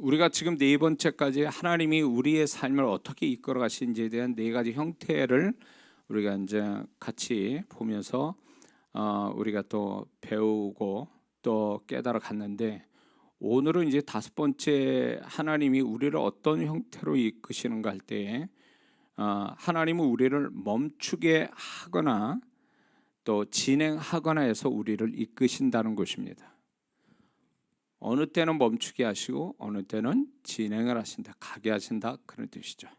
우리가 지금 네 번째까지 하나님이 우리의 삶을 어떻게 이끌어 가시는지에 대한 네 가지 형태를 우리가 이제 같이 보면서 우리가 또 배우고 또 깨달아 갔는데, 오늘은 이제 다섯 번째, 하나님이 우리를 어떤 형태로 이끄시는가 할 때에 하나님은 우리를 멈추게 하거나 또 진행하거나 해서 우리를 이끄신다는 것입니다. 어느 때는 멈추게 하시고 어느 때는 진행을 하신다, 가게 하신다, 그런 뜻이죠.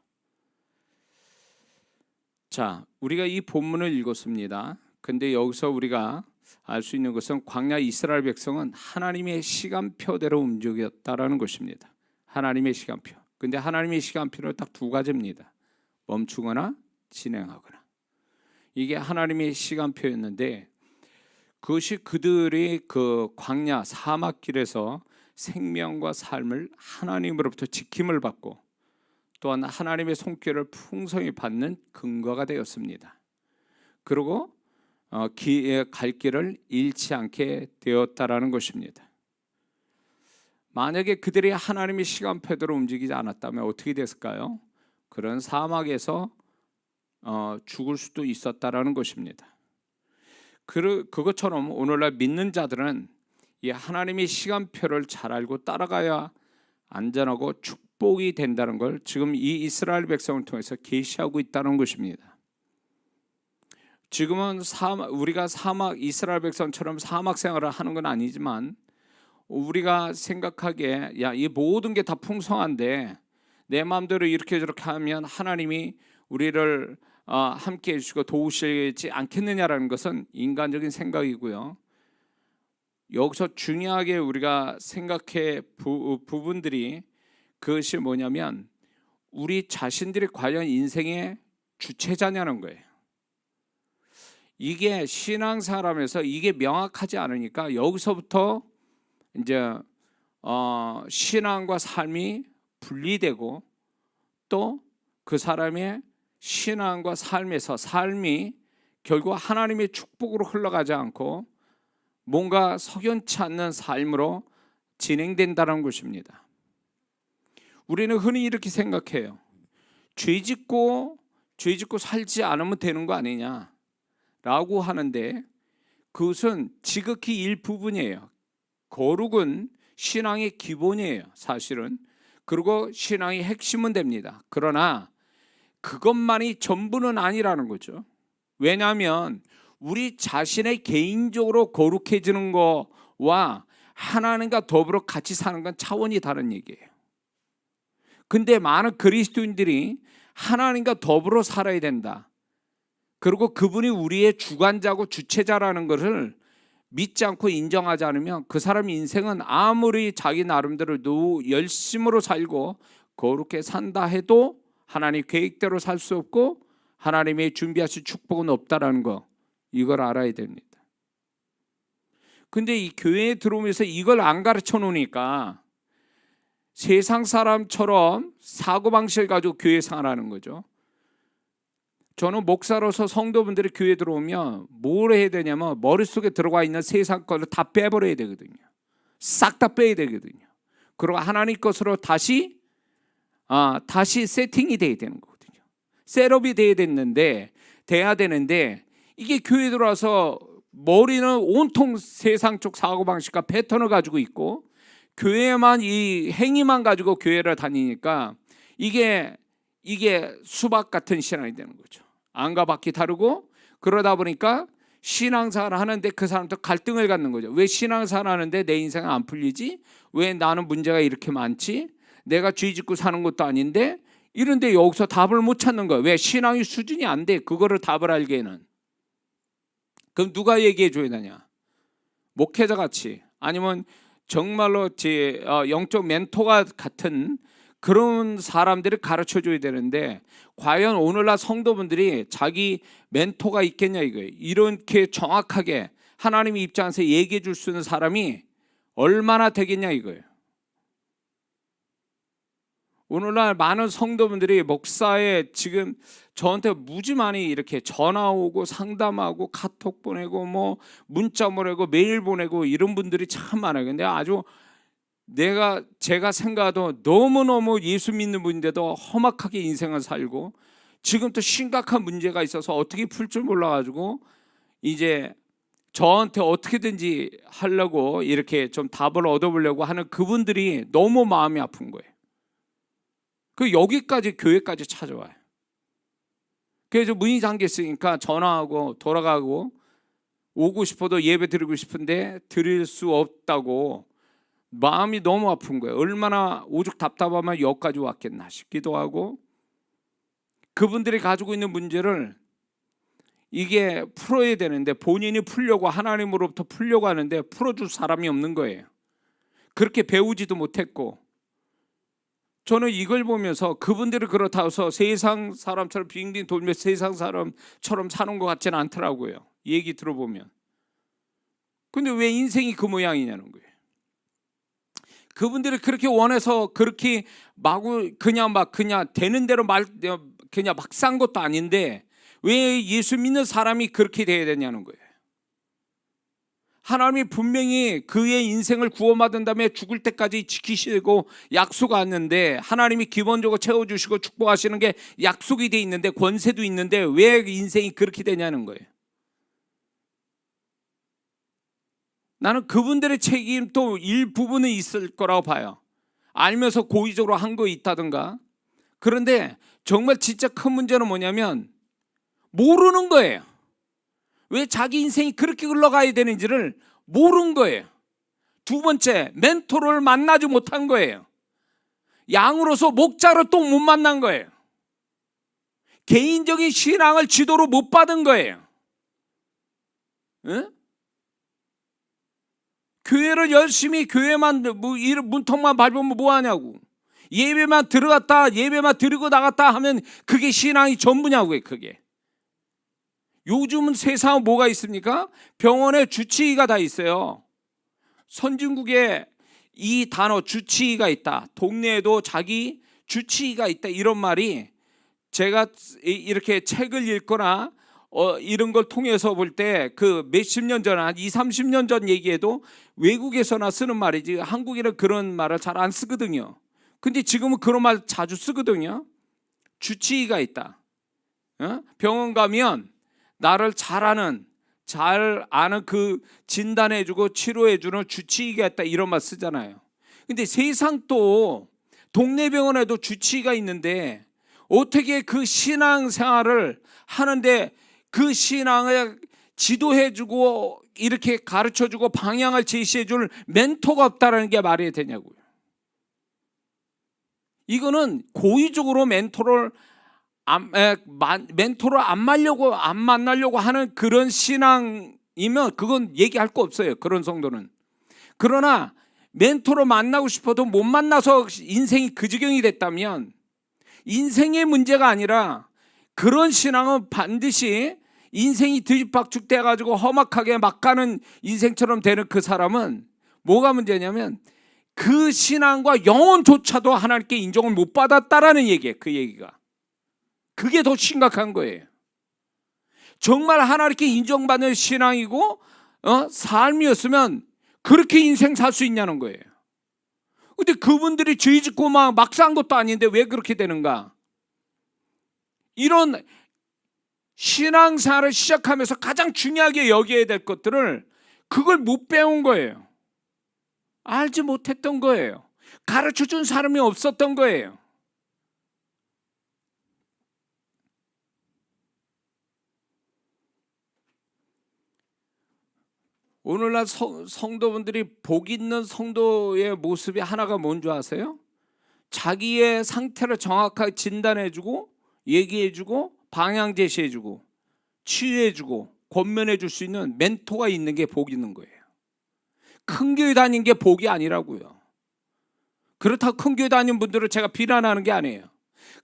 자, 우리가 이 본문을 읽었습니다. 근데 여기서 우리가 알 수 있는 것은 광야 이스라엘 백성은 하나님의 시간표대로 움직였다라는 것입니다. 하나님의 시간표. 근데 하나님의 시간표는 딱 두 가지입니다. 멈추거나 진행하거나. 이게 하나님의 시간표였는데, 그것이 그들의 그 광야 사막길에서 생명과 삶을 하나님으로부터 지킴을 받고 또한 하나님의 손길을 풍성히 받는 근거가 되었습니다. 그리고 갈 길을 잃지 않게 되었다라는 것입니다. 만약에 그들이 하나님의 시간표대로 움직이지 않았다면 어떻게 됐을까요? 그런 사막에서 죽을 수도 있었다라는 것입니다. 그것처럼 오늘날 믿는 자들은 이 하나님의 시간표를 잘 알고 따라가야 안전하고 축복이 된다는 걸 지금 이 이스라엘 백성을 통해서 계시하고 있다는 것입니다. 지금은 우리가 이스라엘 백성처럼 사막 생활을 하는 건 아니지만, 우리가 생각하기에 이 모든 게 다 풍성한데 내 마음대로 이렇게 저렇게 하면 하나님이 우리를 함께 해주시고 도우시지 않겠느냐라는 것은 인간적인 생각이고요. 여기서 중요하게 우리가 생각해 부분들이, 그것이 뭐냐면 우리 자신들이 과연 인생의 주체자냐는 거예요. 이게 신앙사람에서 이게 명확하지 않으니까 여기서부터 이제 신앙과 삶이 분리되고, 또 그 사람의 신앙과 삶이 결국 하나님의 축복으로 흘러가지 않고 뭔가 석연치 않는 삶으로 진행된다는 것입니다. 우리는 흔히 이렇게 생각해요. 죄 짓고 살지 않으면 되는 거 아니냐라고 하는데, 그것은 지극히 일부분이에요. 거룩은 신앙의 기본이에요, 사실은. 그리고 신앙의 핵심은 됩니다. 그러나 그것만이 전부는 아니라는 거죠. 왜냐하면 우리 자신의 개인적으로 거룩해지는 거와 하나님과 더불어 같이 사는 건 차원이 다른 얘기예요. 근데 많은 그리스도인들이 하나님과 더불어 살아야 된다, 그리고 그분이 우리의 주관자고 주체자라는 것을 믿지 않고 인정하지 않으면 그 사람 인생은 아무리 자기 나름대로 열심으로 살고 거룩해 산다 해도 하나님 계획대로 살 수 없고 하나님의 준비하신 축복은 없다라는 거, 이걸 알아야 됩니다. 근데 이 교회에 들어오면서 이걸 안 가르쳐 놓으니까 세상 사람처럼 사고방식을 가지고 교회 생활하는 거죠. 저는 목사로서 성도분들이 교회에 들어오면 뭘 해야 되냐면 머릿속에 들어가 있는 세상 것을 다 빼버려야 되거든요. 싹 다 빼야 되거든요. 그리고 하나님 것으로 다시 세팅이 돼야 되는 거거든요. 셋업이 돼야 되는데 이게 교회에 들어와서 머리는 온통 세상 쪽 사고방식과 패턴을 가지고 있고 교회만 이 행위만 가지고 교회를 다니니까 이게 수박 같은 신앙이 되는 거죠. 안과 밖이 다르고, 그러다 보니까 신앙생활을 하는데 그 사람도 갈등을 갖는 거죠. 왜 신앙생활을 하는데 내 인생은 안 풀리지? 왜 나는 문제가 이렇게 많지? 내가 죄 짓고 사는 것도 아닌데, 이런데 여기서 답을 못 찾는 거예요. 왜? 신앙의 수준이 안 돼. 그거를 답을 알기에는. 그럼 누가 얘기해 줘야 되냐? 목회자 같이, 아니면 정말로 제 영적 멘토가 같은 그런 사람들이 가르쳐 줘야 되는데, 과연 오늘날 성도분들이 자기 멘토가 있겠냐 이거예요. 이렇게 정확하게 하나님의 입장에서 얘기해 줄 수 있는 사람이 얼마나 되겠냐 이거예요. 오늘날 많은 성도분들이 목사에 지금 저한테 무지 많이 이렇게 전화 오고 상담하고 카톡 보내고 뭐 문자 보내고 메일 보내고 이런 분들이 참 많아요. 근데 아주 제가 생각해도 너무너무 예수 믿는 분인데도 험악하게 인생을 살고 지금 또 심각한 문제가 있어서 어떻게 풀 줄 몰라가지고 이제 저한테 어떻게든지 하려고 이렇게 좀 답을 얻어보려고 하는 그분들이 너무 마음이 아픈 거예요. 그 여기까지 교회까지 찾아와요. 그래서 문이 잠겨 있으니까 전화하고 돌아가고 오고 싶어도 예배 드리고 싶은데 드릴 수 없다고 마음이 너무 아픈 거예요. 얼마나 오죽 답답하면 여기까지 왔겠나 싶기도 하고, 그분들이 가지고 있는 문제를 이게 풀어야 되는데 본인이 풀려고 하나님으로부터 풀려고 하는데 풀어줄 사람이 없는 거예요. 그렇게 배우지도 못했고, 저는 이걸 보면서 그분들이 그렇다고 해서 세상 사람처럼 빙빙 돌며 세상 사람처럼 사는 것 같지는 않더라고요. 얘기 들어보면. 근데 왜 인생이 그 모양이냐는 거예요. 그분들이 그렇게 원해서 그렇게 마구 그냥 되는 대로 그냥 막 산 것도 아닌데 왜 예수 믿는 사람이 그렇게 돼야 되냐는 거예요. 하나님이 분명히 그의 인생을 구원받은 다음에 죽을 때까지 지키시고 약속하는데, 하나님이 기본적으로 채워주시고 축복하시는 게 약속이 돼 있는데 권세도 있는데 왜 인생이 그렇게 되냐는 거예요. 나는 그분들의 책임도 일부분은 있을 거라고 봐요. 알면서 고의적으로 한 거 있다든가. 그런데 정말 진짜 큰 문제는 뭐냐면 모르는 거예요. 왜 자기 인생이 그렇게 흘러가야 되는지를 모르는 거예요. 두 번째, 멘토를 만나지 못한 거예요. 양으로서 목자를 또 못 만난 거예요. 개인적인 신앙을 지도로 못 받은 거예요. 응? 교회를 열심히 교회만 문턱만 밟으면 뭐하냐고. 예배만 들어갔다 예배만 드리고 나갔다 하면 그게 신앙이 전부냐고요. 그게 요즘은 세상에 뭐가 있습니까? 병원에 주치의가 다 있어요. 선진국에 이 단어 주치의가 있다, 동네에도 자기 주치의가 있다, 이런 말이 제가 이렇게 책을 읽거나 이런 걸 통해서 볼 때 그 몇십 년 전, 한 20, 30년 전 얘기해도 외국에서나 쓰는 말이지 한국에는 그런 말을 잘 안 쓰거든요. 근데 지금은 그런 말 자주 쓰거든요. 주치의가 있다. 병원 가면 나를 잘 아는 그 진단해주고 치료해주는 주치의가 있다, 이런 말 쓰잖아요. 근데 세상 또 동네 병원에도 주치의가 있는데 어떻게 그 신앙생활을 하는데 그 신앙을 지도해주고 이렇게 가르쳐주고 방향을 제시해줄 멘토가 없다라는 게 말이 되냐고요. 이거는 고의적으로 멘토를 안 만나려고 하는 그런 신앙이면 그건 얘기할 거 없어요. 그런 정도는. 그러나 멘토로 만나고 싶어도 못 만나서 인생이 그 지경이 됐다면 인생의 문제가 아니라, 그런 신앙은 반드시 인생이 뒤죽박죽 돼가지고 험악하게 막 가는 인생처럼 되는 그 사람은 뭐가 문제냐면 그 신앙과 영혼조차도 하나님께 인정을 못 받았다라는 얘기예요. 그 얘기가. 그게 더 심각한 거예요. 정말 하나님께 인정받는 신앙이고 삶이었으면 그렇게 인생 살 수 있냐는 거예요. 근데 그분들이 죄 짓고 막 산 것도 아닌데 왜 그렇게 되는가? 이런 신앙생활을 시작하면서 가장 중요하게 여겨야 될 것들을 그걸 못 배운 거예요. 알지 못했던 거예요. 가르쳐준 사람이 없었던 거예요. 오늘날 성도분들이 복 있는 성도의 모습이 하나가 뭔지 아세요? 자기의 상태를 정확하게 진단해주고 얘기해주고 방향 제시해주고 치유해주고 권면해줄 수 있는 멘토가 있는 게 복 있는 거예요. 큰 교회 다닌 게 복이 아니라고요. 그렇다고 큰 교회 다니는 분들을 제가 비난하는 게 아니에요.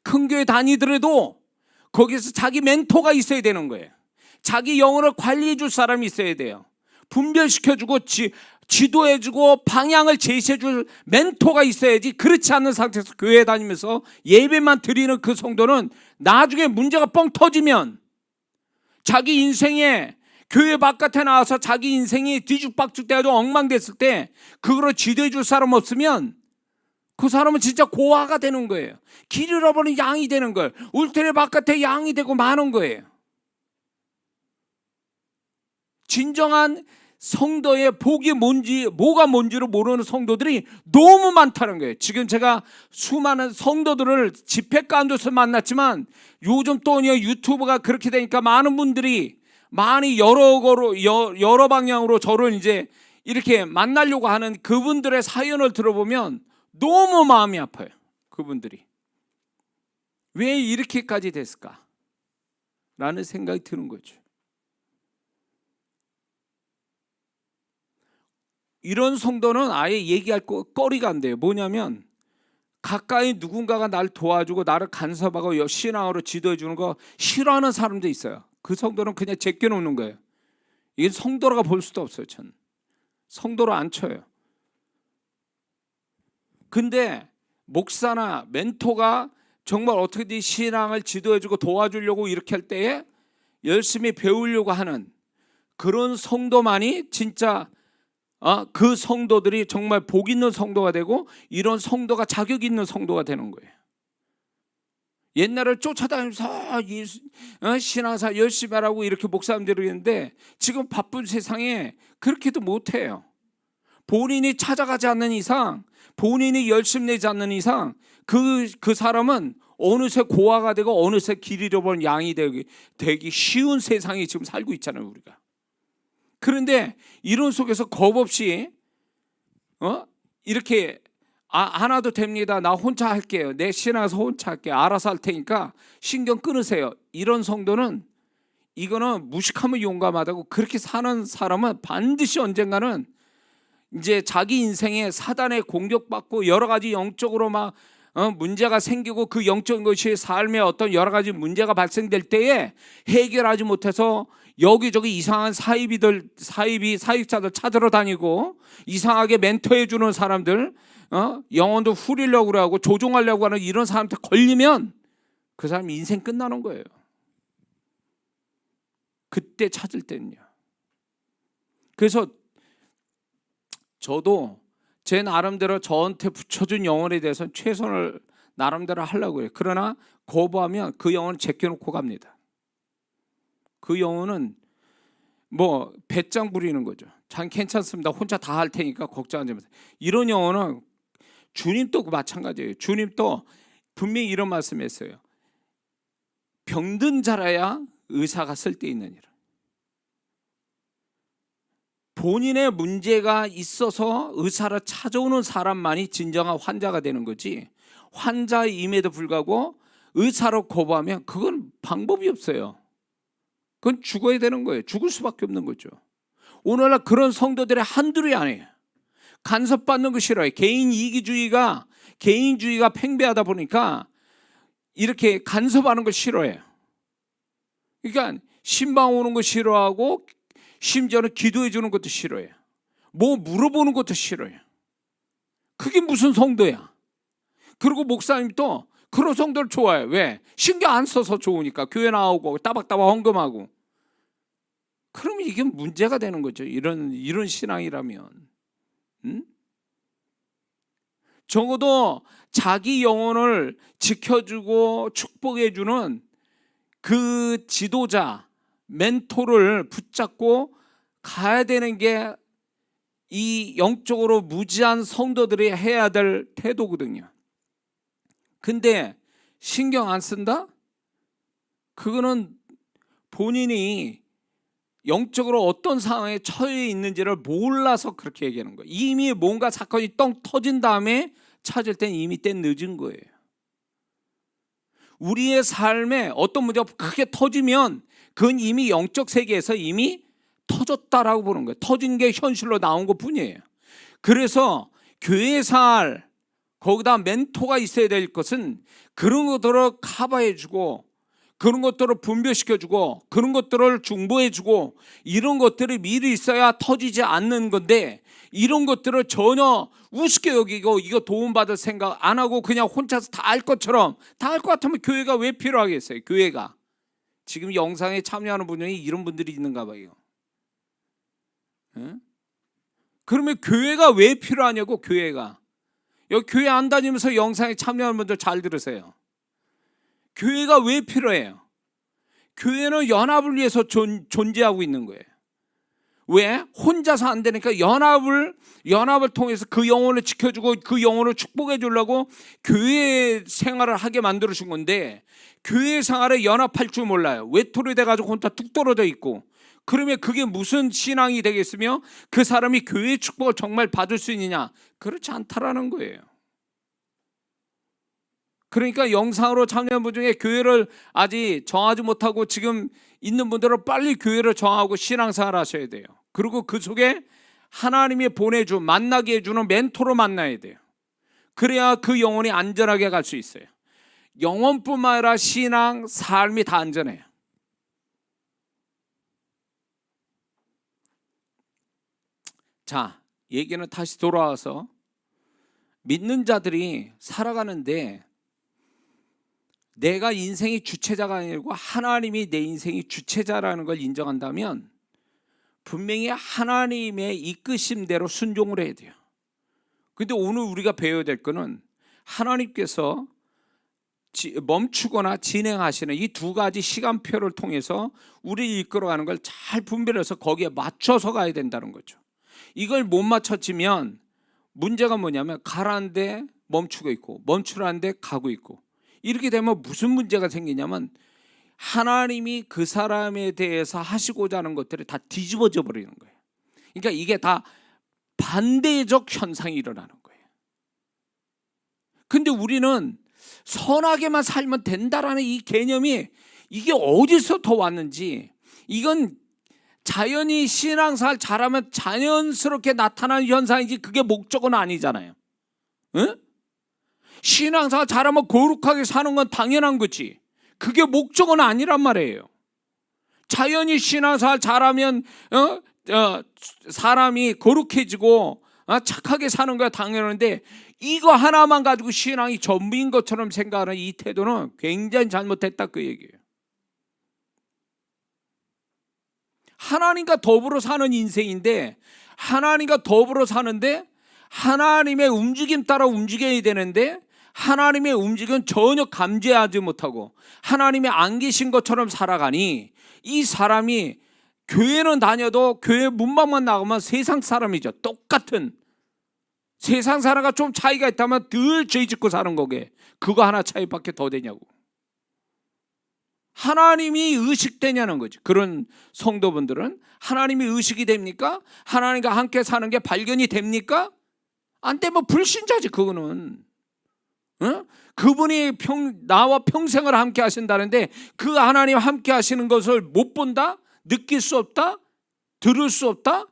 큰 교회 다니더라도 거기서 자기 멘토가 있어야 되는 거예요. 자기 영혼을 관리해 줄 사람이 있어야 돼요. 분별시켜주고 지도해주고 방향을 제시해줄 멘토가 있어야지, 그렇지 않은 상태에서 교회 다니면서 예배만 드리는 그 성도는 나중에 문제가 뻥 터지면 자기 인생에 교회 바깥에 나와서 자기 인생이 뒤죽박죽 돼가지고 엉망됐을 때 그거를 지도해 줄 사람 없으면 그 사람은 진짜 고아가 되는 거예요. 길 잃어버린 양이 되는 거예요. 울타리 바깥에 양이 되고 마는 거예요. 진정한 성도의 복이 뭔지, 뭐가 뭔지를 모르는 성도들이 너무 많다는 거예요. 지금 제가 수많은 성도들을 집회 가운데서 만났지만 요즘 또 유튜브가 그렇게 되니까 많은 분들이 많이 여러 방향으로 저를 이제 이렇게 만나려고 하는 그분들의 사연을 들어보면 너무 마음이 아파요. 그분들이 왜 이렇게까지 됐을까? 라는 생각이 드는 거죠. 이런 성도는 아예 얘기할 거리가 안 돼요. 뭐냐면 가까이 누군가가 날 도와주고 나를 간섭하고 신앙으로 지도해 주는 거 싫어하는 사람도 있어요. 그 성도는 그냥 제껴놓는 거예요. 이게 성도라고 볼 수도 없어요. 전 성도로 안 쳐요. 근데 목사나 멘토가 정말 어떻게든 신앙을 지도해주고 도와주려고 이렇게 할 때에 열심히 배우려고 하는 그런 성도만이 진짜 그 성도들이 정말 복 있는 성도가 되고 이런 성도가 자격 있는 성도가 되는 거예요. 옛날에 쫓아다니면서 신앙사 열심히 하라고 이렇게 목사님들이 했는데 지금 바쁜 세상에 그렇게도 못해요. 본인이 찾아가지 않는 이상, 본인이 열심 내지 않는 이상 그 사람은 어느새 고아가 되고 어느새 길 잃어버린 양이 되기 쉬운 세상에 지금 살고 있잖아요, 우리가. 그런데 이런 속에서 겁 없이 이렇게 안 와도 됩니다. 나 혼자 할게요. 내 신앙에서 혼자 할게요. 알아서 할 테니까 신경 끊으세요. 이런 성도는 이거는 무식하면 용감하다고 그렇게 사는 사람은 반드시 언젠가는 이제 자기 인생에 사단에 공격받고 여러 가지 영적으로 막 문제가 생기고 그 영적인 것이 삶에 어떤 여러 가지 문제가 발생될 때에 해결하지 못해서 여기저기 이상한 사입자들 찾으러 다니고 이상하게 멘토해 주는 사람들 영혼도 후리려고 하고 조종하려고 하는 이런 사람한테 걸리면 그 사람 인생 끝나는 거예요. 그때 찾을 때는요. 그래서 저도 제 나름대로 저한테 붙여준 영혼에 대해서는 최선을 나름대로 하려고 해요. 그러나 거부하면 그 영혼을 제껴놓고 갑니다. 그 영혼은 뭐 배짱 부리는 거죠. 전 괜찮습니다. 혼자 다 할 테니까 걱정하지 마세요. 이런 영혼은 주님도 마찬가지예요. 주님도 분명히 이런 말씀했어요. 병든 자라야 의사가 쓸데있느니라. 본인의 문제가 있어서 의사를 찾아오는 사람만이 진정한 환자가 되는 거지, 환자임에도 불구하고 의사로 거부하면 그건 방법이 없어요. 그건 죽어야 되는 거예요. 죽을 수밖에 없는 거죠. 오늘날 그런 성도들의 한둘이 아니에요. 간섭받는 거 싫어요. 개인주의가 팽배하다 보니까 이렇게 간섭하는 거 싫어해요. 그러니까 신방 오는 거 싫어하고 심지어는 기도해 주는 것도 싫어해요. 뭐 물어보는 것도 싫어해요. 그게 무슨 성도야. 그리고 목사님도 그런 성도를 좋아해요. 왜? 신경 안 써서 좋으니까. 교회 나오고 따박따박 헌금하고. 그러면 이게 문제가 되는 거죠. 이런 신앙이라면. 적어도 자기 영혼을 지켜주고 축복해주는 그 지도자, 멘토를 붙잡고 가야 되는 게 이 영적으로 무지한 성도들이 해야 될 태도거든요. 근데 신경 안 쓴다? 그거는 본인이 영적으로 어떤 상황에 처해 있는지를 몰라서 그렇게 얘기하는 거예요. 이미 뭔가 사건이 똥 터진 다음에 찾을 땐 이미 때 늦은 거예요. 우리의 삶에 어떤 문제가 크게 터지면 그건 이미 영적 세계에서 이미 터졌다라고 보는 거예요. 터진 게 현실로 나온 것 뿐이에요. 그래서 교회살 거기다 멘토가 있어야 될 것은 그런 것들을 커버해주고 그런 것들을 분별시켜주고 그런 것들을 중보해주고 이런 것들이 미리 있어야 터지지 않는 건데, 이런 것들을 전혀 우습게 여기고 이거 도움받을 생각 안 하고 그냥 혼자서 다 알 것처럼, 다 알 것 같으면 교회가 왜 필요하겠어요? 교회가 지금 영상에 참여하는 분이 이런 분들이 있는가 봐요. 응? 그러면 교회가 왜 필요하냐고. 교회가 여기 교회 안 다니면서 영상에 참여하는 분들 잘 들으세요. 교회가 왜 필요해요? 교회는 연합을 위해서 존재하고 있는 거예요. 왜? 혼자서 안 되니까 연합을 통해서 그 영혼을 지켜주고 그 영혼을 축복해 주려고 교회 생활을 하게 만들어 준 건데, 교회 생활에 연합할 줄 몰라요. 외톨이 돼가지고 혼자 뚝 떨어져 있고. 그러면 그게 무슨 신앙이 되겠으며 그 사람이 교회 축복을 정말 받을 수 있느냐? 그렇지 않다라는 거예요. 그러니까 영상으로 참여한 분 중에 교회를 아직 정하지 못하고 지금 있는 분들은 빨리 교회를 정하고 신앙생활 하셔야 돼요. 그리고 그 속에 하나님이 보내준, 만나게 해주는 멘토로 만나야 돼요. 그래야 그 영혼이 안전하게 갈 수 있어요. 영혼뿐만 아니라 신앙, 삶이 다 안전해요. 자, 얘기는 다시 돌아와서 믿는 자들이 살아가는데 내가 인생의 주체자가 아니고 하나님이 내 인생의 주체자라는 걸 인정한다면 분명히 하나님의 이끄심대로 순종을 해야 돼요. 근데 오늘 우리가 배워야 될 거는 하나님께서 멈추거나 진행하시는 이 두 가지 시간표를 통해서 우리를 이끌어가는 걸 잘 분별해서 거기에 맞춰서 가야 된다는 거죠. 이걸 못 맞춰지면 문제가 뭐냐면 가라는데 멈추고 있고 멈추라는데 가고 있고, 이렇게 되면 무슨 문제가 생기냐면 하나님이 그 사람에 대해서 하시고자 하는 것들이 다 뒤집어져 버리는 거예요. 그러니까 이게 다 반대적 현상이 일어나는 거예요. 근데 우리는 선하게만 살면 된다라는 이 개념이 이게 어디서 더 왔는지, 이건 자연히 신앙생활 잘하면 자연스럽게 나타나는 현상이지 그게 목적은 아니잖아요. 응? 신앙생활 잘하면 거룩하게 사는 건 당연한 거지 그게 목적은 아니란 말이에요. 자연히 신앙생활 잘하면 사람이 거룩해지고 착하게 사는 거야 당연한데, 이거 하나만 가지고 신앙이 전부인 것처럼 생각하는 이 태도는 굉장히 잘못됐다 그 얘기예요. 하나님과 더불어 사는 인생인데, 하나님과 더불어 사는데 하나님의 움직임 따라 움직여야 되는데 하나님의 움직임은 전혀 감지하지 못하고 하나님이 안 계신 것처럼 살아가니 이 사람이 교회는 다녀도 교회 문밖만 나가면 세상 사람이죠. 똑같은 세상 사람과 좀 차이가 있다면 늘 죄 짓고 사는 거게 그거 하나 차이밖에 더 되냐고. 하나님이 의식되냐는 거지. 그런 성도분들은 하나님이 의식이 됩니까? 하나님과 함께 사는 게 발견이 됩니까? 안 되면 불신자지 그거는. 응? 그분이 나와 평생을 함께 하신다는데 그 하나님 함께 하시는 것을 못 본다? 느낄 수 없다? 들을 수 없다?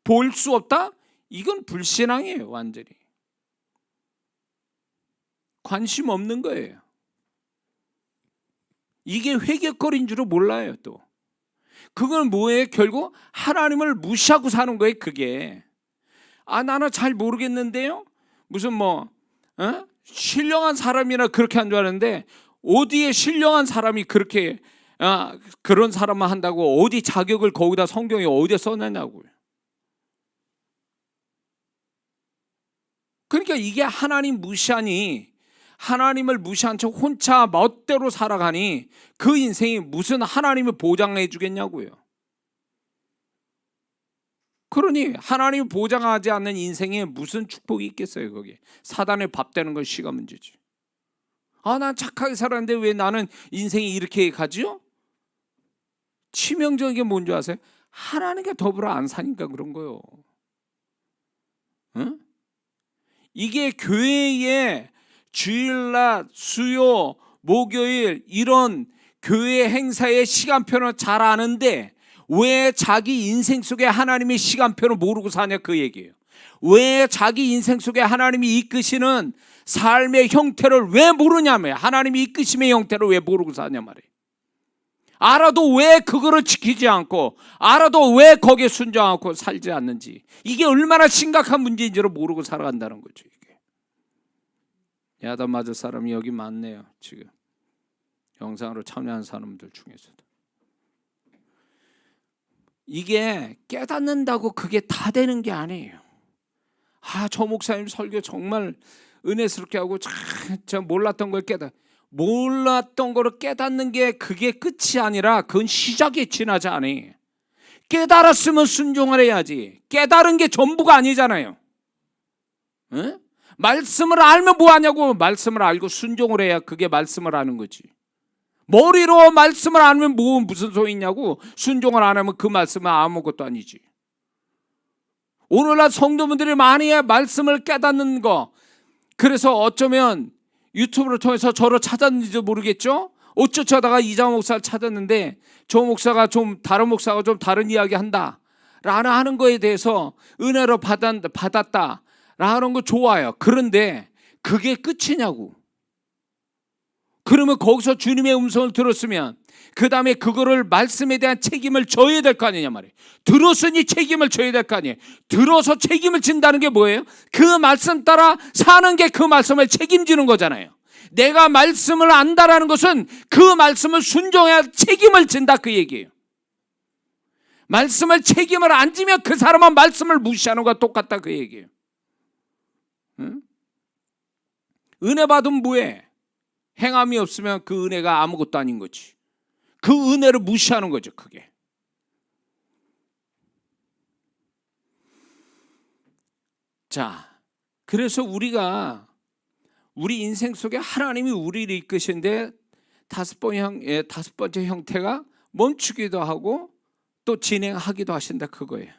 볼 수 없다? 이건 불신앙이에요. 완전히 관심 없는 거예요. 이게 회개거리인 줄을 몰라요. 또 그건 뭐예요? 결국 하나님을 무시하고 사는 거예요. 그게 나는 잘 모르겠는데요. 무슨 신령한 사람이나 그렇게 한 줄 아는데 어디에 신령한 사람이 그렇게 그런 사람만 한다고 어디 자격을 거기다 성경에 어디에 써놨냐고요. 그러니까 이게 하나님 무시하니, 하나님을 무시한 채 혼자 멋대로 살아가니 그 인생이 무슨 하나님을 보장해 주겠냐고요. 그러니 하나님이 보장하지 않는 인생에 무슨 축복이 있겠어요. 거기에 사단의 밥 되는 건 시가 문제지. 난 착하게 살았는데 왜 나는 인생이 이렇게 가지요? 치명적인 게 뭔지 아세요? 하나님과 더불어 안 사니까 그런 거요. 응? 이게 교회의 주일날, 수요, 목요일 이런 교회 행사의 시간표는 잘 아는데 왜 자기 인생 속에 하나님의 시간표를 모르고 사냐 그 얘기예요. 왜 자기 인생 속에 하나님이 이끄시는 삶의 형태를 왜 모르냐며. 하나님이 이끄심의 형태를 왜 모르고 사냐 말이에요. 알아도 왜 그거를 지키지 않고, 알아도 왜 거기에 순종하고 살지 않는지, 이게 얼마나 심각한 문제인지를 모르고 살아간다는 거죠. 이게 야단 맞을 사람이 여기 많네요. 지금 영상으로 참여한 사람들 중에서도 이게 깨닫는다고 그게 다 되는 게 아니에요. 저 목사님 설교 정말 은혜스럽게 하고 참 몰랐던 걸 몰랐던 거를 깨닫는 게 그게 끝이 아니라 그건 시작에 지나지 않아요. 깨달았으면 순종을 해야지. 깨달은 게 전부가 아니잖아요. 에? 말씀을 알면 뭐하냐고. 말씀을 알고 순종을 해야 그게 말씀을 아는 거지. 머리로 말씀을 알면 무슨 소용이 있냐고. 순종을 안 하면 그 말씀은 아무것도 아니지. 오늘날 성도분들이 많이 말씀을 깨닫는 거, 그래서 어쩌면 유튜브를 통해서 저를 찾았는지도 모르겠죠. 어쩌다가 이장호 목사를 찾았는데 저 목사가 좀 다른 목사가 좀 다른 이야기 한다 라는 하는 거에 대해서 은혜로 받았다 라는 거 좋아요. 그런데 그게 끝이냐고. 그러면 거기서 주님의 음성을 들었으면 그 다음에 그거를 말씀에 대한 책임을 져야 될 거 아니냐 말이에요. 들었으니 책임을 져야 될 거 아니에요. 들어서 책임을 진다는 게 뭐예요? 그 말씀 따라 사는 게 그 말씀을 책임지는 거잖아요. 내가 말씀을 안다라는 것은 그 말씀을 순종해야 책임을 진다 그 얘기예요. 말씀을 책임을 안 지면 그 사람은 말씀을 무시하는 것과 똑같다 그 얘기예요. 응? 은혜 받으면 뭐해? 행함이 없으면 그 은혜가 아무것도 아닌 거지. 그 은혜를 무시하는 거죠 그게. 자, 그래서 우리가 우리 인생 속에 하나님이 우리를 이끄시는데 다섯 번째 형태가 멈추기도 하고 또 진행하기도 하신다 그거예요.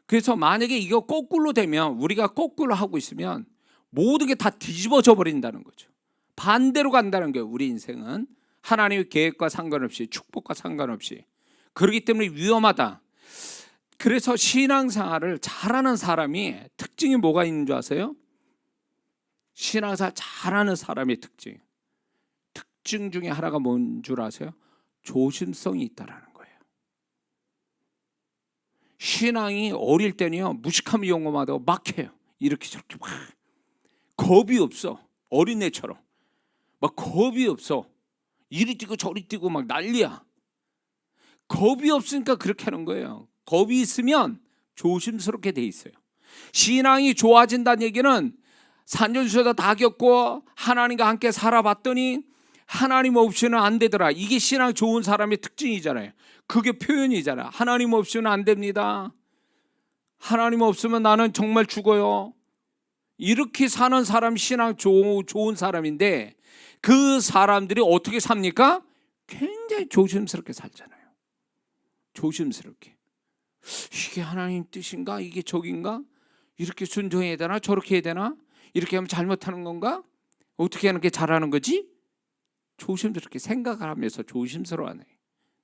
그래서 만약에 이거 거꾸로 되면, 우리가 거꾸로 하고 있으면 모든 게 다 뒤집어져 버린다는 거죠. 반대로 간다는 거예요. 우리 인생은 하나님의 계획과 상관없이, 축복과 상관없이. 그렇기 때문에 위험하다. 그래서 신앙생활을 잘하는 사람이 특징이 뭐가 있는 줄 아세요? 신앙생활 잘하는 사람의 특징 중에 하나가 뭔 줄 아세요? 조심성이 있다라는 거예요. 신앙이 어릴 때는요, 무식함이 용감하다고 막 해요. 이렇게 저렇게 막 겁이 없어. 어린애처럼 막 겁이 없어. 이리 뛰고 저리 뛰고 막 난리야. 겁이 없으니까 그렇게 하는 거예요. 겁이 있으면 조심스럽게 돼 있어요. 신앙이 좋아진다는 얘기는 산전수다 다 겪고 하나님과 함께 살아봤더니 하나님 없이는 안 되더라. 이게 신앙 좋은 사람의 특징이잖아요. 그게 표현이잖아요. 하나님 없이는 안 됩니다. 하나님 없으면 나는 정말 죽어요. 이렇게 사는 사람 신앙 좋은 사람인데 그 사람들이 어떻게 삽니까? 굉장히 조심스럽게 살잖아요. 조심스럽게. 이게 하나님 뜻인가? 이게 적인가? 이렇게 순종해야 되나? 저렇게 해야 되나? 이렇게 하면 잘못하는 건가? 어떻게 하는 게 잘하는 거지? 조심스럽게 생각을 하면서 조심스러워하네.